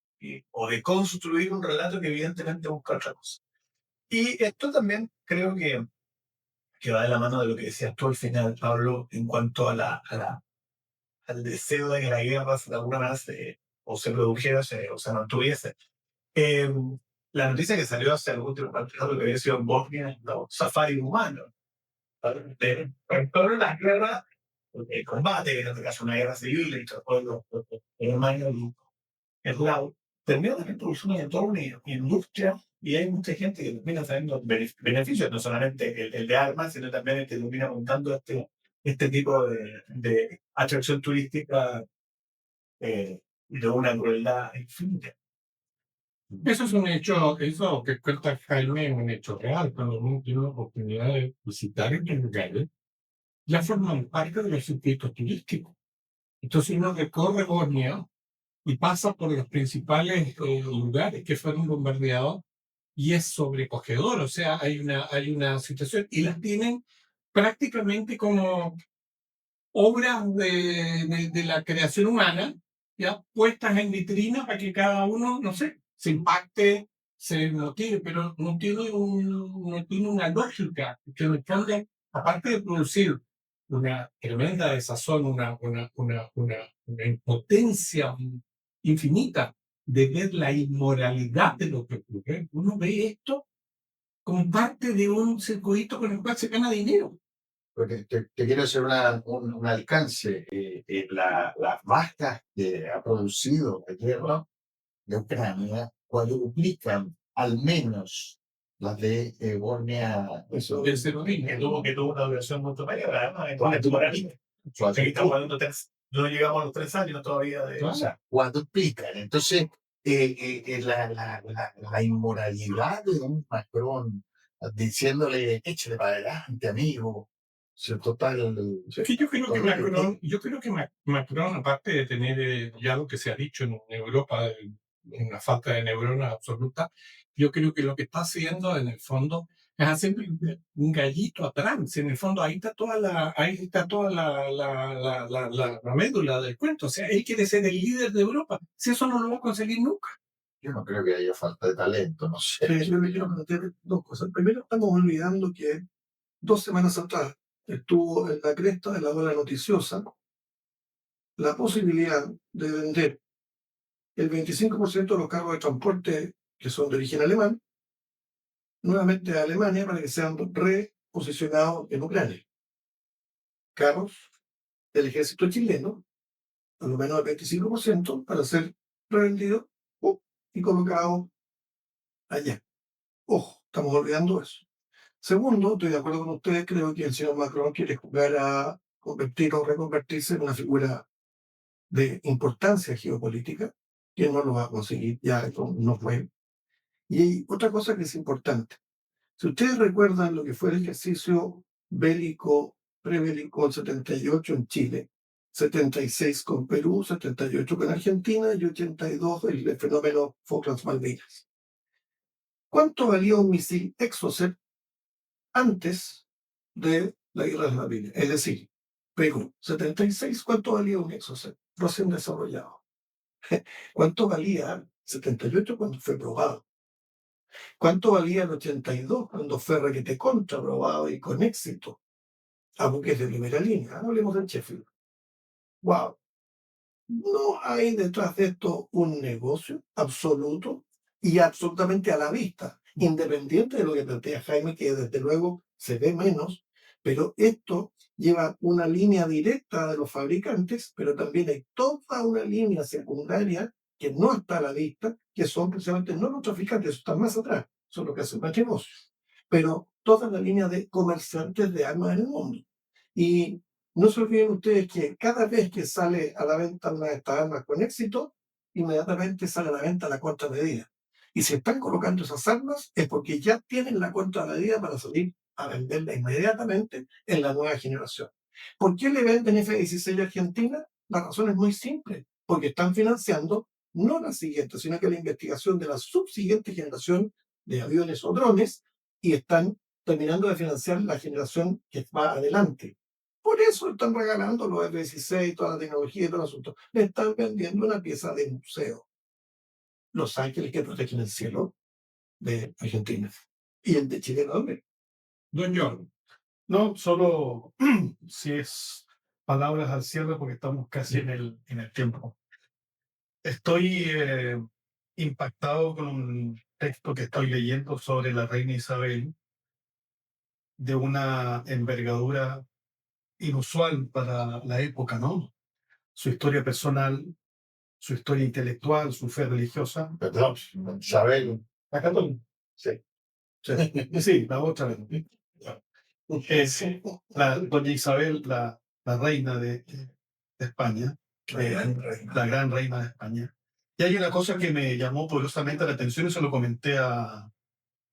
o de construir un relato que evidentemente busca otra cosa. Y esto también creo que va de la mano de lo que decías tú al final, Pablo, en cuanto al deseo de que la guerra de alguna manera o se produjera o se mantuviese. La noticia que salió hace algún tiempo, lo que había sido en Bosnia, los safari humanos, de todas las guerras, el combate, que en este caso una guerra civil entre los hermanos eslavo, terminó también produciendo toda una industria y hay mucha gente que termina teniendo beneficios, no solamente el de armas, sino también el que termina montando este tipo de atracción turística de una crueldad infinita. eso es un hecho, eso que cuenta Jaime es un hecho real. Cuando uno tiene la oportunidad de visitar estos lugares, ya forman parte de los circuitos turísticos. Entonces uno recorre Bosnia y pasa por los principales lugares que fueron bombardeados y es sobrecogedor, o sea, hay una situación, y las tienen prácticamente como obras de la creación humana, ya puestas en vitrina para que cada uno, no sé, se impacte, se motive, pero no tiene una lógica, que en el fondo, aparte de producir una tremenda desazón, una impotencia infinita de ver la inmoralidad de lo que ocurre, uno ve esto como parte de un circuito con el cual se gana dinero. Porque te quiero hacer un alcance. Las vascas que ha producido la guerra de Ucrania cuadruplican al menos las de Bosnia. Eso es el fin, que tuvo una duración mucho mayor, además, en temporal. Aquí estamos hablando no llegamos a los 3 años todavía de. O sea, cuadruplican. Entonces, la inmoralidad de un Macron diciéndole, échale para adelante, amigo. Se total. Es que yo creo que Macron, aparte de tener ya lo que se ha dicho en Europa, una falta de neuronas absoluta, yo creo que lo que está haciendo en el fondo es hacer un gallito a Trump. En el fondo ahí está toda la médula del cuento. O sea, él quiere ser el líder de Europa. Si eso no lo va a conseguir nunca. Yo no creo que haya falta de talento, no sé. Yo le quiero plantear dos cosas. Primero, estamos olvidando que 2 semanas atrás estuvo en la cresta de la ola noticiosa la posibilidad de vender el 25% de los carros de transporte que son de origen alemán nuevamente a Alemania para que sean reposicionados en Ucrania. Carros del ejército chileno, a lo menos el 25%, para ser revendidos y colocados allá. Ojo, estamos olvidando eso. Segundo, estoy de acuerdo con ustedes, creo que el señor Macron quiere jugar a convertir o reconvertirse en una figura de importancia geopolítica, que no lo va a conseguir, ya no fue. Y hay otra cosa que es importante. Si ustedes recuerdan lo que fue el ejercicio bélico, prebélico del 78 en Chile, 76 con Perú, 78 con Argentina y 82 el fenómeno Falklands-Malvinas. ¿Cuánto valía un misil Exocet antes de la guerra de Malvinas? Es decir, Perú, 76, ¿cuánto valía un Exocet recién desarrollado? ¿Cuánto valía 78 cuando fue probado? ¿Cuánto valía el 82 cuando fue requete contraprobado y con éxito a buques de primera línea? Hablemos del Sheffield. ¡Wow! ¿No hay detrás de esto un negocio absoluto y absolutamente a la vista, independiente de lo que plantea Jaime, que desde luego se ve menos, pero esto lleva una línea directa de los fabricantes, pero también hay toda una línea secundaria que no está a la vista, que son precisamente no los traficantes, están más atrás, son los que hacen más negocios, pero toda la línea de comerciantes de armas en el mundo. Y no se olviden ustedes que cada vez que sale a la venta una de estas armas con éxito, inmediatamente sale a la venta la contramedida. Y si están colocando esas armas es porque ya tienen la contramedida para salir a venderla inmediatamente en la nueva generación. ¿Por qué le venden F-16 a Argentina? La razón es muy simple, porque están financiando no la siguiente, sino que la investigación de la subsiguiente generación de aviones o drones y están terminando de financiar la generación que va adelante. Por eso están regalando los F-16, toda la tecnología y todo el asunto. Le están vendiendo una pieza de museo. Los ángeles que protegen el cielo de Argentina. Y el de Chile también. Don John. No, solo si es palabras al cierre porque estamos casi en el tiempo. Estoy impactado con un texto que estoy leyendo sobre la reina Isabel, de una envergadura inusual para la época, ¿no? Su historia personal, su historia intelectual, su fe religiosa. Perdón, Isabel. ¿La católica? Sí. Sí, la otra vez. Doña Isabel, la reina de España, la gran reina de España. Y hay una cosa que me llamó poderosamente la atención y se lo comenté a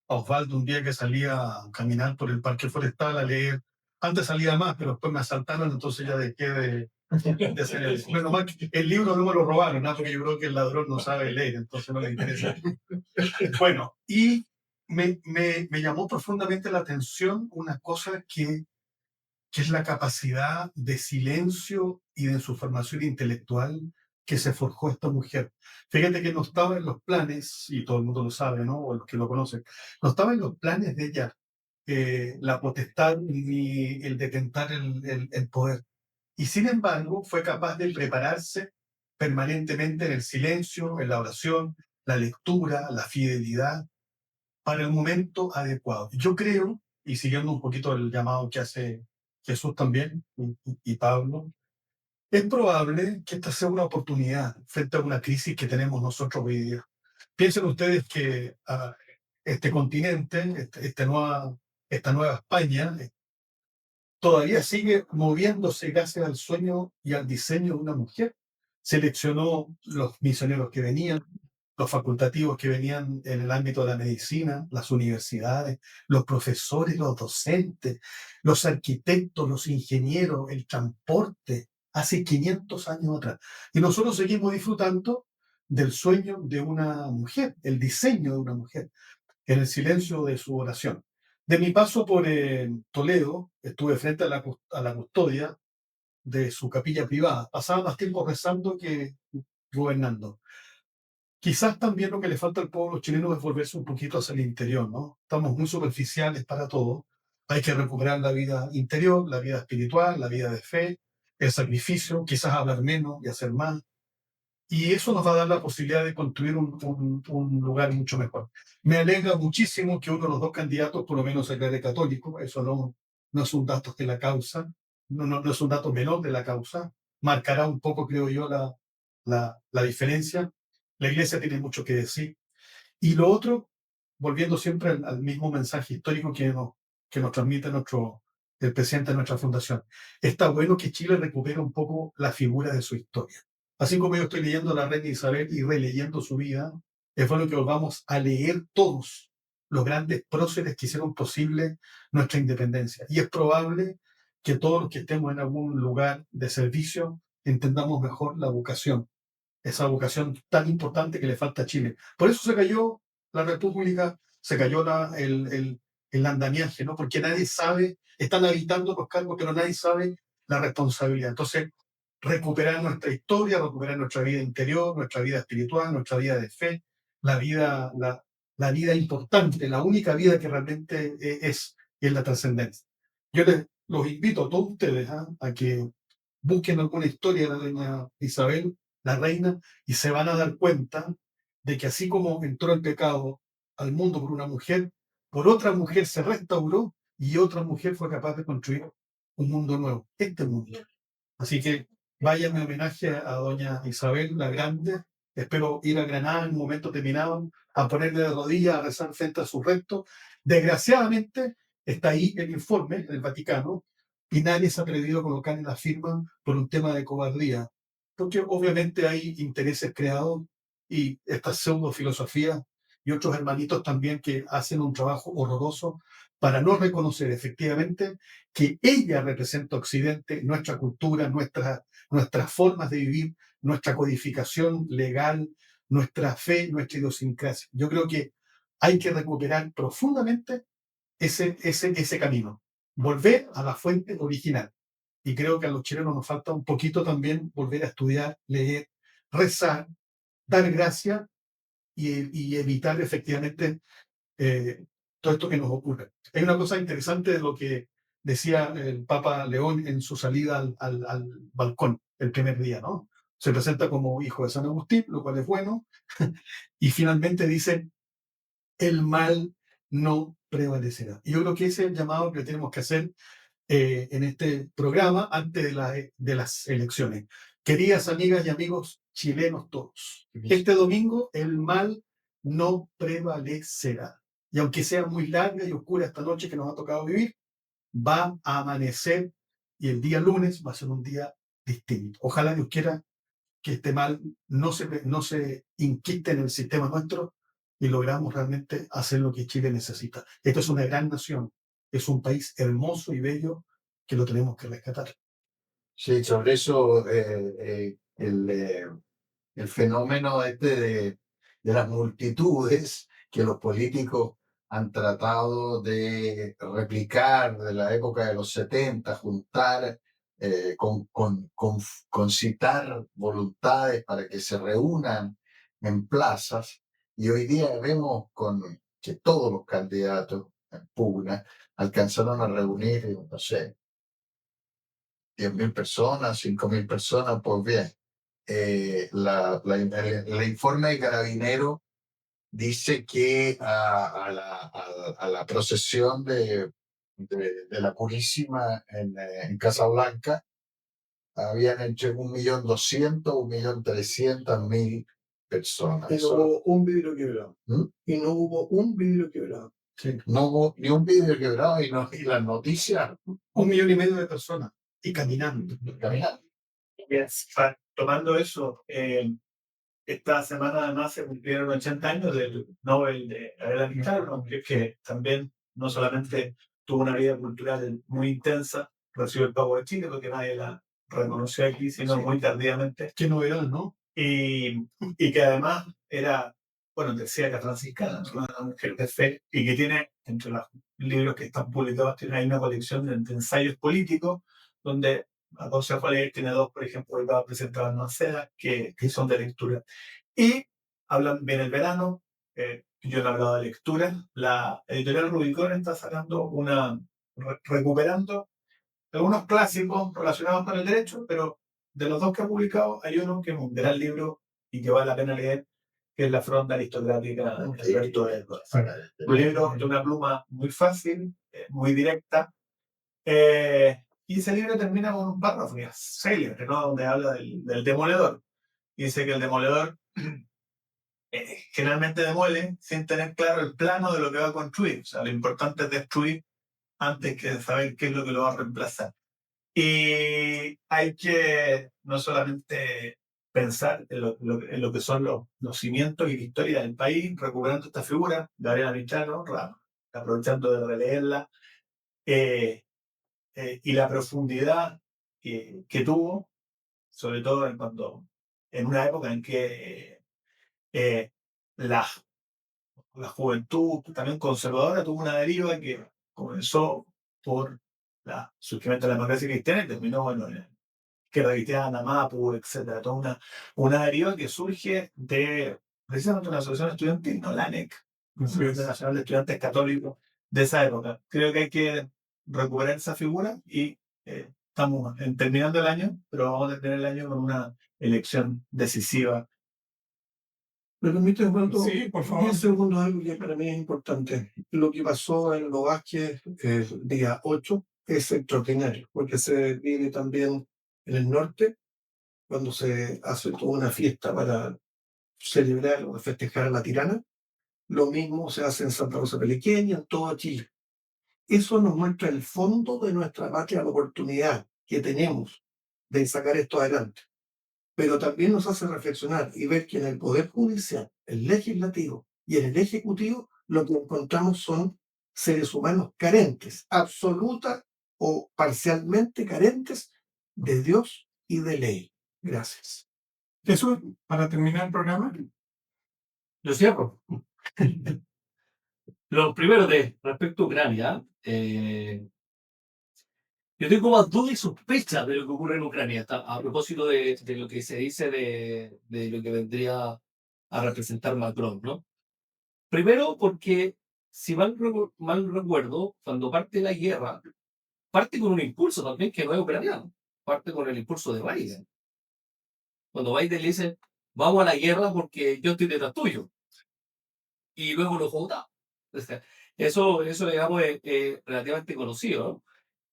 Osvaldo un día que salía a caminar por el parque forestal a leer. Antes salía más, pero después me asaltaron, entonces ya dejé de hacer eso. Menos mal que el libro no me lo robaron, ¿no? Porque yo creo que el ladrón no sabe leer, entonces no le interesa. Bueno, y me llamó profundamente la atención una cosa que es la capacidad de silencio y de su formación intelectual que se forjó esta mujer. Fíjate que no estaba en los planes, y todo el mundo lo sabe, ¿no? O los que lo conocen, no estaba en los planes de ella la potestad ni el detentar el poder. Y sin embargo, fue capaz de prepararse permanentemente en el silencio, en la oración, la lectura, la fidelidad, para el momento adecuado. Yo creo, y siguiendo un poquito el llamado que hace Jesús también y Pablo, es probable que esta sea una oportunidad frente a una crisis que tenemos nosotros hoy día. Piensen ustedes que este continente, esta nueva España, todavía sigue moviéndose gracias al sueño y al diseño de una mujer. Seleccionó los misioneros que venían, los facultativos que venían en el ámbito de la medicina, las universidades, los profesores, los docentes, los arquitectos, los ingenieros, el transporte, hace 500 años atrás. Y nosotros seguimos disfrutando del sueño de una mujer, el diseño de una mujer, en el silencio de su oración. De mi paso por Toledo, estuve frente a la custodia de su capilla privada. Pasaba más tiempo rezando que gobernando. Quizás también lo que le falta al pueblo chileno es volverse un poquito hacia el interior, ¿no? Estamos muy superficiales para todo. Hay que recuperar la vida interior, la vida espiritual, la vida de fe, el sacrificio, quizás hablar menos y hacer más. Y eso nos va a dar la posibilidad de construir un lugar mucho mejor. Me alegra muchísimo que uno de los dos candidatos, por lo menos, se declare católico. Eso no es un dato de la causa, no es un dato menor de la causa. Marcará un poco, creo yo, la diferencia. La Iglesia tiene mucho que decir. Y lo otro, volviendo siempre al mismo mensaje histórico que nos transmite el presidente de nuestra fundación, está bueno que Chile recupere un poco la figura de su historia. Así como yo estoy leyendo a la reina Isabel y releyendo su vida, es bueno que volvamos a leer todos los grandes próceres que hicieron posible nuestra independencia. Y es probable que todos los que estemos en algún lugar de servicio entendamos mejor la vocación, esa vocación tan importante que le falta a Chile. Por eso se cayó la República, se cayó el andamiaje, ¿no? Porque nadie sabe, están habitando los cargos, pero nadie sabe la responsabilidad. Entonces, recuperar nuestra historia, recuperar nuestra vida interior, nuestra vida espiritual, nuestra vida de fe, la vida importante, la única vida que realmente es la trascendencia. Yo los invito a todos ustedes a que busquen alguna historia de la reina Isabel, la reina, y se van a dar cuenta de que así como entró el pecado al mundo por una mujer, por otra mujer se restauró y otra mujer fue capaz de construir un mundo nuevo, este mundo. Así que vaya mi homenaje a doña Isabel la Grande. Espero ir a Granada en un momento terminado a ponerle de rodillas a rezar frente a su resto. Desgraciadamente está ahí el informe del Vaticano y nadie se ha atrevido a colocar en la firma por un tema de cobardía, porque obviamente hay intereses creados y esta pseudo filosofía y otros hermanitos también que hacen un trabajo horroroso para no reconocer efectivamente que ella representa Occidente, nuestra cultura, nuestras formas de vivir, nuestra codificación legal, nuestra fe, nuestra idiosincrasia. Yo creo que hay que recuperar profundamente ese camino, volver a la fuente original. Y creo que a los chilenos nos falta un poquito también volver a estudiar, leer, rezar, dar gracia y evitar efectivamente todo esto que nos ocurre. Hay una cosa interesante de lo que decía el Papa León en su salida al balcón el primer día, ¿no? Se presenta como hijo de San Agustín, lo cual es bueno, y finalmente dice, el mal no prevalecerá. Y yo creo que ese es el llamado que tenemos que hacer en este programa antes de las elecciones. Queridas amigas y amigos chilenos todos, este domingo el mal no prevalecerá. Y aunque sea muy larga y oscura esta noche que nos ha tocado vivir, va a amanecer y el día lunes va a ser un día distinto. Ojalá Dios quiera que este mal no se inquiste en el sistema nuestro y logramos realmente hacer lo que Chile necesita. Esto es una gran nación, es un país hermoso y bello que lo tenemos que rescatar. Sí, sobre eso el fenómeno de las multitudes que los políticos han tratado de replicar de la época de los 70, juntar, concitar voluntades para que se reúnan en plazas. Y hoy día vemos que todos los candidatos en pugna alcanzaron a reunir, no sé, 10.000 personas, 5.000 personas, pues bien. El informe de Carabinero dice que a la procesión de la Purísima en Casablanca habían entre 1.200.000, 1.300.000 personas. Y no hubo un vidrio quebrado. ¿Mm? Y no hubo un vidrio quebrado. No hubo ni un vidrio quebrado y las noticias 1,5 millones de personas y caminando. caminando. Tomando eso, esta semana además se cumplieron 80 años del Nobel de Gabriela Mistral, que también no solamente tuvo una vida cultural muy intensa, recibió el Pago de Chile porque nadie la reconoció aquí, sino muy tardíamente. Qué novedad, ¿no? Y que además era, bueno, decía que franciscana, una mujer de fe, y que tiene, entre los libros que están publicados, hay una colección de ensayos políticos, donde aconsejo leer, tiene 2, por ejemplo, que va a presentar en Maceda, que son de lectura. Y hablan bien el verano, yo no he hablado de lectura, la editorial Rubicón está sacando recuperando algunos clásicos relacionados con el derecho, pero de los 2 que ha publicado, hay uno que es un gran libro y que vale la pena leer, que es La Fronda Aristocrática de Alberto Edwards. Un libro de una pluma muy fácil, muy directa, y ese libro termina con un párrafo célebre, ¿no? Donde habla del demoledor. Y dice que el demoledor generalmente demuele sin tener claro el plano de lo que va a construir. O sea, lo importante es destruir antes que saber qué es lo que lo va a reemplazar. Y hay que no solamente pensar en lo que son los cimientos y la historia del país, recuperando esta figura, Gabriela Mistral, ¿no? Aprovechando de releerla, y la profundidad que tuvo, sobre todo en una época en que la juventud también conservadora tuvo una deriva que comenzó por el surgimiento de la democracia cristiana y terminó, bueno, en la izquierda cristiana, MAPU, etcétera. Toda una deriva que surge de precisamente una asociación estudiantil, ¿no? La ANEC, la Asociación Nacional de Estudiantes Católicos de esa época. Creo que hay que recuperar esa figura y estamos terminando el año, pero vamos a tener el año con una elección decisiva. ¿Me permite, Osvaldo? Sí, por favor. 10 segundos, algo que para mí es importante. Lo que pasó en Los Vázquez el día 8 es extraordinario, porque se vive también en el norte, cuando se hace toda una fiesta para celebrar o festejar a la tirana. Lo mismo se hace en Santa Rosa Pelequeña, en todo Chile. Eso nos muestra el fondo de nuestra patria, la oportunidad que tenemos de sacar esto adelante. Pero también nos hace reflexionar y ver que en el Poder Judicial, el Legislativo y en el Ejecutivo, lo que encontramos son seres humanos carentes, absoluta o parcialmente carentes de Dios y de ley. Gracias. Jesús, para terminar el programa. Yo cierro. Lo primero respecto a Ucrania, yo tengo más dudas y sospechas de lo que ocurre en Ucrania, a propósito de lo que se dice de lo que vendría a representar Macron, ¿no? Primero porque, si mal recuerdo, cuando parte la guerra, parte con un impulso también que no es ucraniano, parte con el impulso de Biden. Cuando Biden le dice, vamos a la guerra porque yo estoy detrás tuyo, y luego lo vota. Eso digamos, es relativamente conocido, ¿no?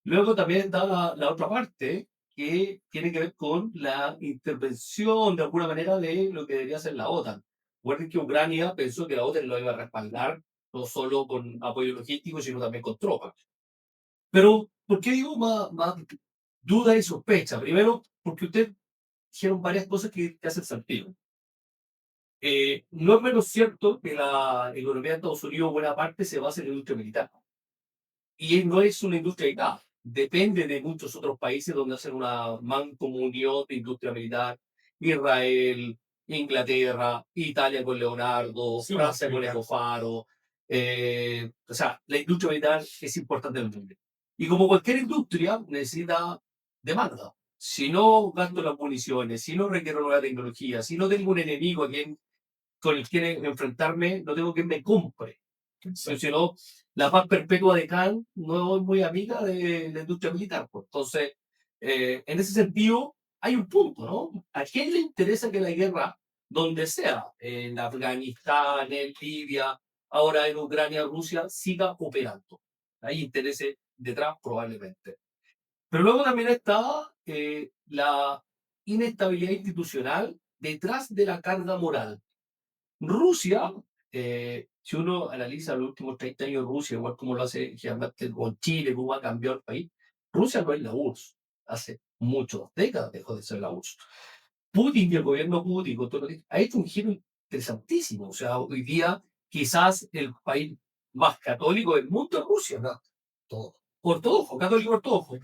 Luego también está la otra parte que tiene que ver con la intervención de alguna manera de lo que debería ser la OTAN. Recuerden que Ucrania pensó que la OTAN lo iba a respaldar no solo con apoyo logístico, sino también con tropas. Pero, ¿por qué digo más duda y sospecha? Primero, porque ustedes dijeron varias cosas que hacen sentido. No es menos cierto que la economía de Estados Unidos, buena parte, se basa en la industria militar. Y no es una industria militar. Depende de muchos otros países donde hacen una mancomunión de industria militar. Israel, Inglaterra, Italia con Leonardo, Francia con Ecofaro, O sea, la industria militar es importante en el mundo. Y como cualquier industria, necesita demanda. Si no gasto las municiones, si no requiero nueva tecnología, si no tengo un enemigo con el que enfrentarme, no tengo quien me compre. Si no, la paz perpetua de Kant no es muy amiga de la industria militar. Pues. Entonces, en ese sentido, hay un punto, ¿no? ¿A quién le interesa que la guerra, donde sea, en Afganistán, en Libia, ahora en Ucrania, Rusia, siga operando? Hay intereses detrás, probablemente. Pero luego también está la inestabilidad institucional detrás de la carga moral. Rusia, si uno analiza los últimos 30 años de Rusia, igual como lo hace generalmente con Chile, cómo ha cambiado el país, Rusia no es la URSS. Hace muchas décadas dejó de ser la URSS. Putin y el gobierno Putin con todo lo que ha hecho un giro interesantísimo. O sea, hoy día quizás el país más católico del mundo es Rusia, ¿no? Todo. Ortodoxo, católico ortodoxo,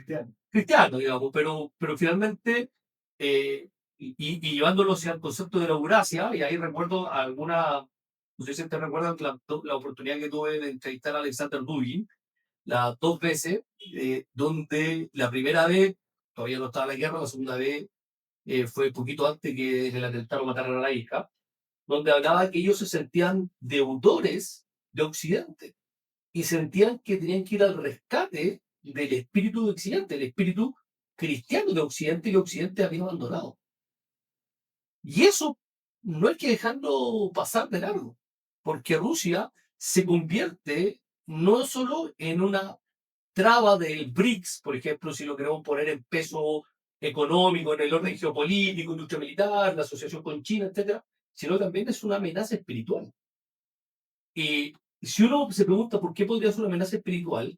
cristiano, digamos, pero finalmente, y llevándolo hacia el concepto de la Eurasia, y ahí recuerdo alguna, no sé si te recuerdan la oportunidad que tuve de entrevistar a Alexander Dugin, las dos veces, donde la primera vez, todavía no estaba la guerra, la segunda vez fue poquito antes que en el atentado mataran a la hija, donde hablaba que ellos se sentían deudores de Occidente y sentían que tenían que ir al rescate del espíritu de Occidente, el espíritu cristiano de Occidente que Occidente había abandonado. Y eso no hay que dejarlo pasar de largo, porque Rusia se convierte no solo en una traba del BRICS, por ejemplo, si lo queremos poner en peso económico, en el orden geopolítico, industria militar, la asociación con China, etcétera, sino también es una amenaza espiritual. Y si uno se pregunta por qué podría ser una amenaza espiritual,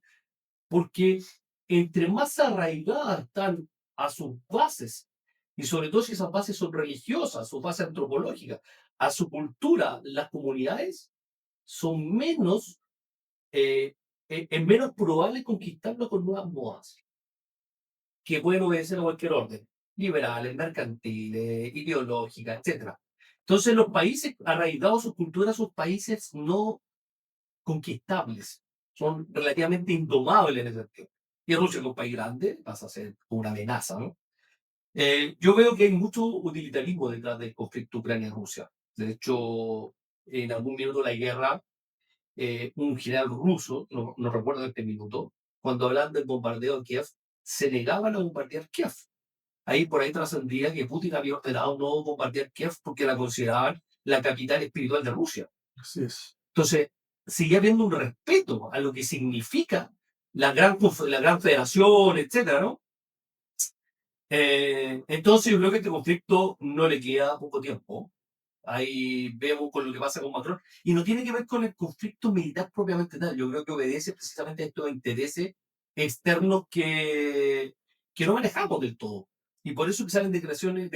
porque entre más arraigadas están a sus bases, y sobre todo si esas bases son religiosas, sus bases antropológicas, a su cultura, las comunidades son menos, es menos probable conquistarlo con nuevas modas, que pueden obedecer a cualquier orden, liberales, mercantiles, ideológicas, etc. Entonces los países arraigados a su cultura, sus países no conquistables, son relativamente indomables en ese sentido. Y Rusia, que es un país grande, pasa a ser una amenaza, ¿no? Yo veo que hay mucho utilitarismo detrás del conflicto Ucrania-Rusia. De hecho, en algún minuto de la guerra, un general ruso, no recuerdo este minuto, cuando hablaban del bombardeo de Kiev, se negaban a bombardear Kiev. Ahí por ahí trascendía que Putin había ordenado no bombardear Kiev porque la consideraban la capital espiritual de Rusia. Así es. Entonces, sigue habiendo un respeto a lo que significa la gran federación, etcétera, ¿no? Entonces, yo creo que este conflicto no le queda poco tiempo. Ahí vemos con lo que pasa con Macron. Y no tiene que ver con el conflicto militar propiamente tal. Yo creo que obedece precisamente a estos intereses externos que no manejamos del todo. Y por eso que salen declaraciones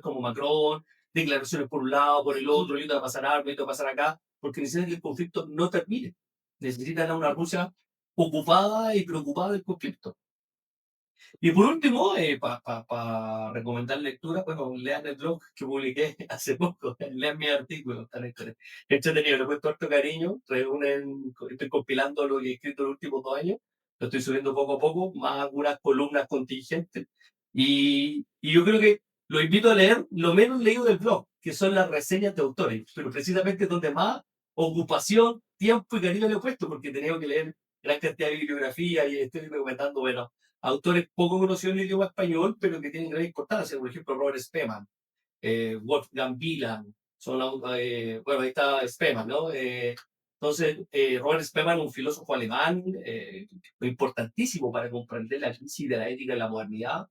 como Macron, declaraciones por un lado, por el otro, y te va a pasar algo, y te va a pasar acá, porque necesitan que el conflicto no termine. Necesitan a una Rusia ocupada y preocupada del conflicto. Y por último, para recomendar lectura, bueno, lean el blog que publiqué hace poco, lean mi artículo, tan entretenido, le he puesto harto cariño, estoy compilando lo que he escrito en los últimos 2 años, lo estoy subiendo poco a poco, más algunas columnas contingentes, y yo creo que lo invito a leer lo menos leído del blog, que son las reseñas de autores, pero precisamente donde más ocupación, tiempo y cariño le he puesto, porque he tenido que leer gran cantidad de bibliografía y estoy recomendando, bueno, autores poco conocidos en el idioma español, pero que tienen gran importancia, por ejemplo, Robert Spemann, Wolfgang Wieland, bueno, ahí está Spemann, ¿no? Entonces, Robert Spemann, un filósofo alemán, importantísimo para comprender la crisis de la ética en la modernidad.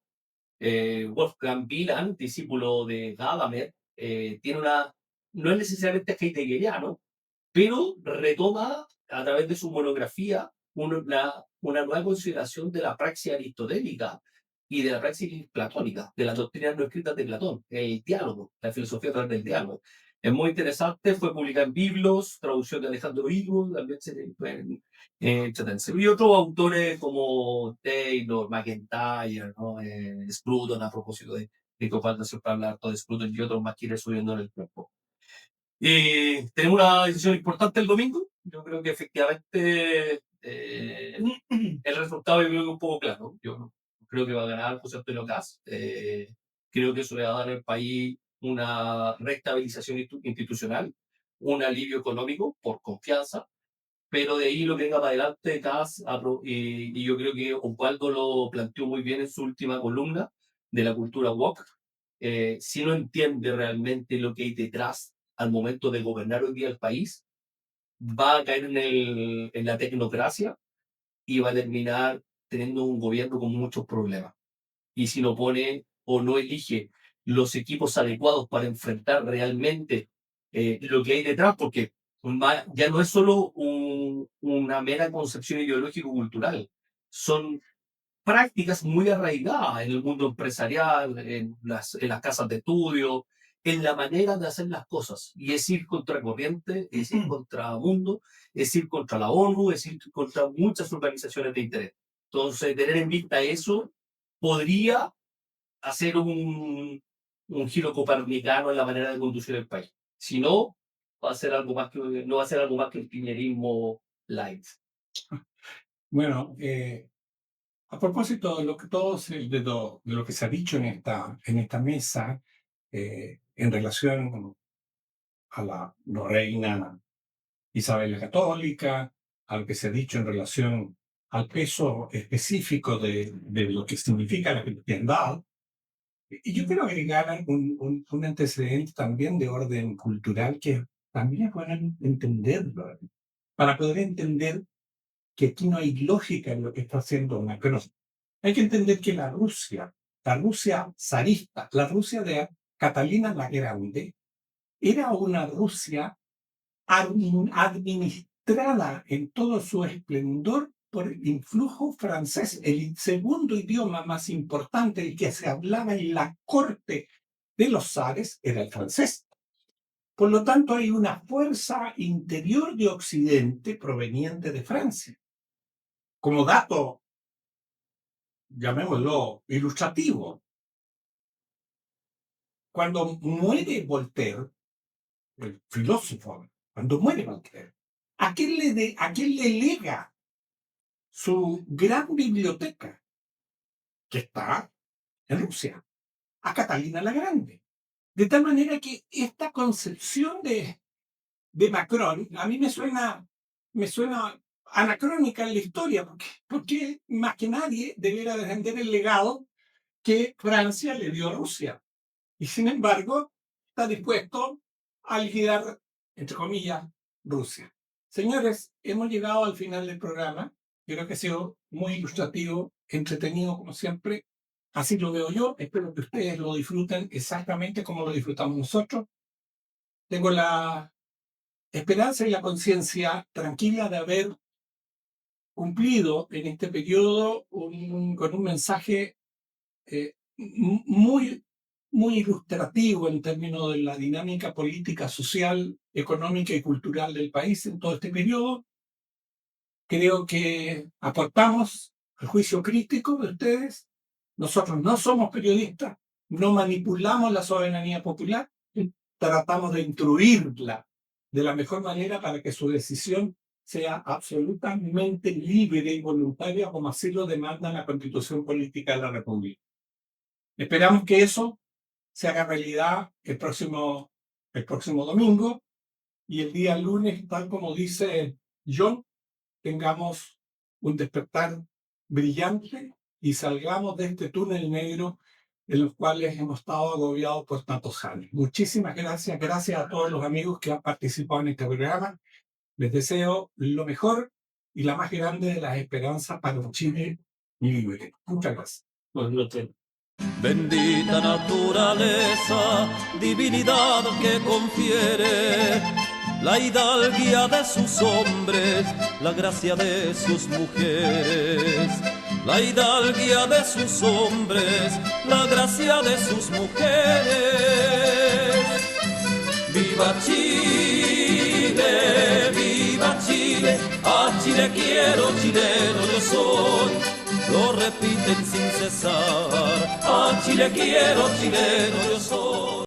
Wolfgang Wieland, discípulo de Gadamer, no es necesariamente heideggeriano, pero retoma a través de su monografía una nueva consideración de la praxis aristotélica y de la praxis platónica, de las doctrinas no escritas de Platón, el diálogo, la filosofía a través del diálogo. Es muy interesante, fue publicada en Biblos, traducción de Alejandro Higo, también y otros autores como Taylor, McIntyre, ¿no? Scruton, a propósito de que falta siempre hablar todo de Scruton y otros más que ir subiendo en el tiempo. Tenemos una decisión importante el domingo, Yo creo que efectivamente el resultado yo creo que es un poco claro. Yo no creo que va a ganar José Antonio Kast. Creo que eso le va a dar al país una restabilización institucional, un alivio económico por confianza, pero de ahí lo que venga para adelante, y yo creo que Osvaldo lo planteó muy bien en su última columna de la cultura woke. Si no entiende realmente lo que hay detrás al momento de gobernar hoy día el país, va a caer en la tecnocracia y va a terminar teniendo un gobierno con muchos problemas. Y si no pone o no elige los equipos adecuados para enfrentar realmente lo que hay detrás, porque ya no es solo una mera concepción ideológico-cultural, son prácticas muy arraigadas en el mundo empresarial, en las casas de estudio, en la manera de hacer las cosas. Y es ir contra corriente, es ir contra mundo, es ir contra la ONU, es ir contra muchas organizaciones de interés. Entonces, tener en vista eso podría hacer un giro copernicano en la manera de conducir el país. Si no, va a ser algo más que, no va a ser algo más que el kirchnerismo light. Bueno, a propósito de lo que de lo que se ha dicho en esta mesa en relación a la reina Isabel la Católica, a lo que se ha dicho en relación al peso específico de lo que significa la cristiandad, y yo quiero agregar un antecedente también de orden cultural que también es bueno entenderlo, para poder entender que aquí no hay lógica en lo que está haciendo Macron. Hay que entender que la Rusia zarista, la Rusia de Catalina la Grande, era una Rusia administrada en todo su esplendor por el influjo francés, el segundo idioma más importante, el que se hablaba en la corte de los zares, era el francés. Por lo tanto, hay una fuerza interior de Occidente proveniente de Francia. Como dato, llamémoslo ilustrativo, cuando muere Voltaire, el filósofo, cuando muere Voltaire, ¿a quién le lega su gran biblioteca? Que está en Rusia, a Catalina la Grande. De tal manera que esta concepción de Macron a mí me suena anacrónica en la historia, porque más que nadie debiera defender el legado que Francia le dio a Rusia. Y sin embargo, está dispuesto a liquidar, entre comillas, Rusia. Señores, hemos llegado al final del programa. Yo creo que ha sido muy ilustrativo, entretenido, como siempre. Así lo veo yo. Espero que ustedes lo disfruten exactamente como lo disfrutamos nosotros. Tengo la esperanza y la conciencia tranquila de haber cumplido en este periodo con un mensaje muy ilustrativo en términos de la dinámica política, social, económica y cultural del país en todo este periodo. Creo que aportamos al juicio crítico de ustedes. Nosotros no somos periodistas, no manipulamos la soberanía popular, tratamos de instruirla de la mejor manera para que su decisión sea absolutamente libre y voluntaria, como así lo demanda la Constitución Política de la República. Esperamos que eso se haga realidad el próximo domingo, y el día lunes, tal como dice John, tengamos un despertar brillante y salgamos de este túnel negro en los cuales hemos estado agobiados por tantos años. Muchísimas gracias. Gracias a todos los amigos que han participado en este programa. Les deseo lo mejor y la más grande de las esperanzas para un Chile libre. Muchas gracias. Buenas noches. Bendita naturaleza, divinidad que confiere la hidalguía de sus hombres, la gracia de sus mujeres. La hidalguía de sus hombres, la gracia de sus mujeres. ¡Viva Chile! ¡Viva Chile! A Chile quiero, chileno yo soy. Lo repiten sin cesar. A Chile quiero, chileno yo soy.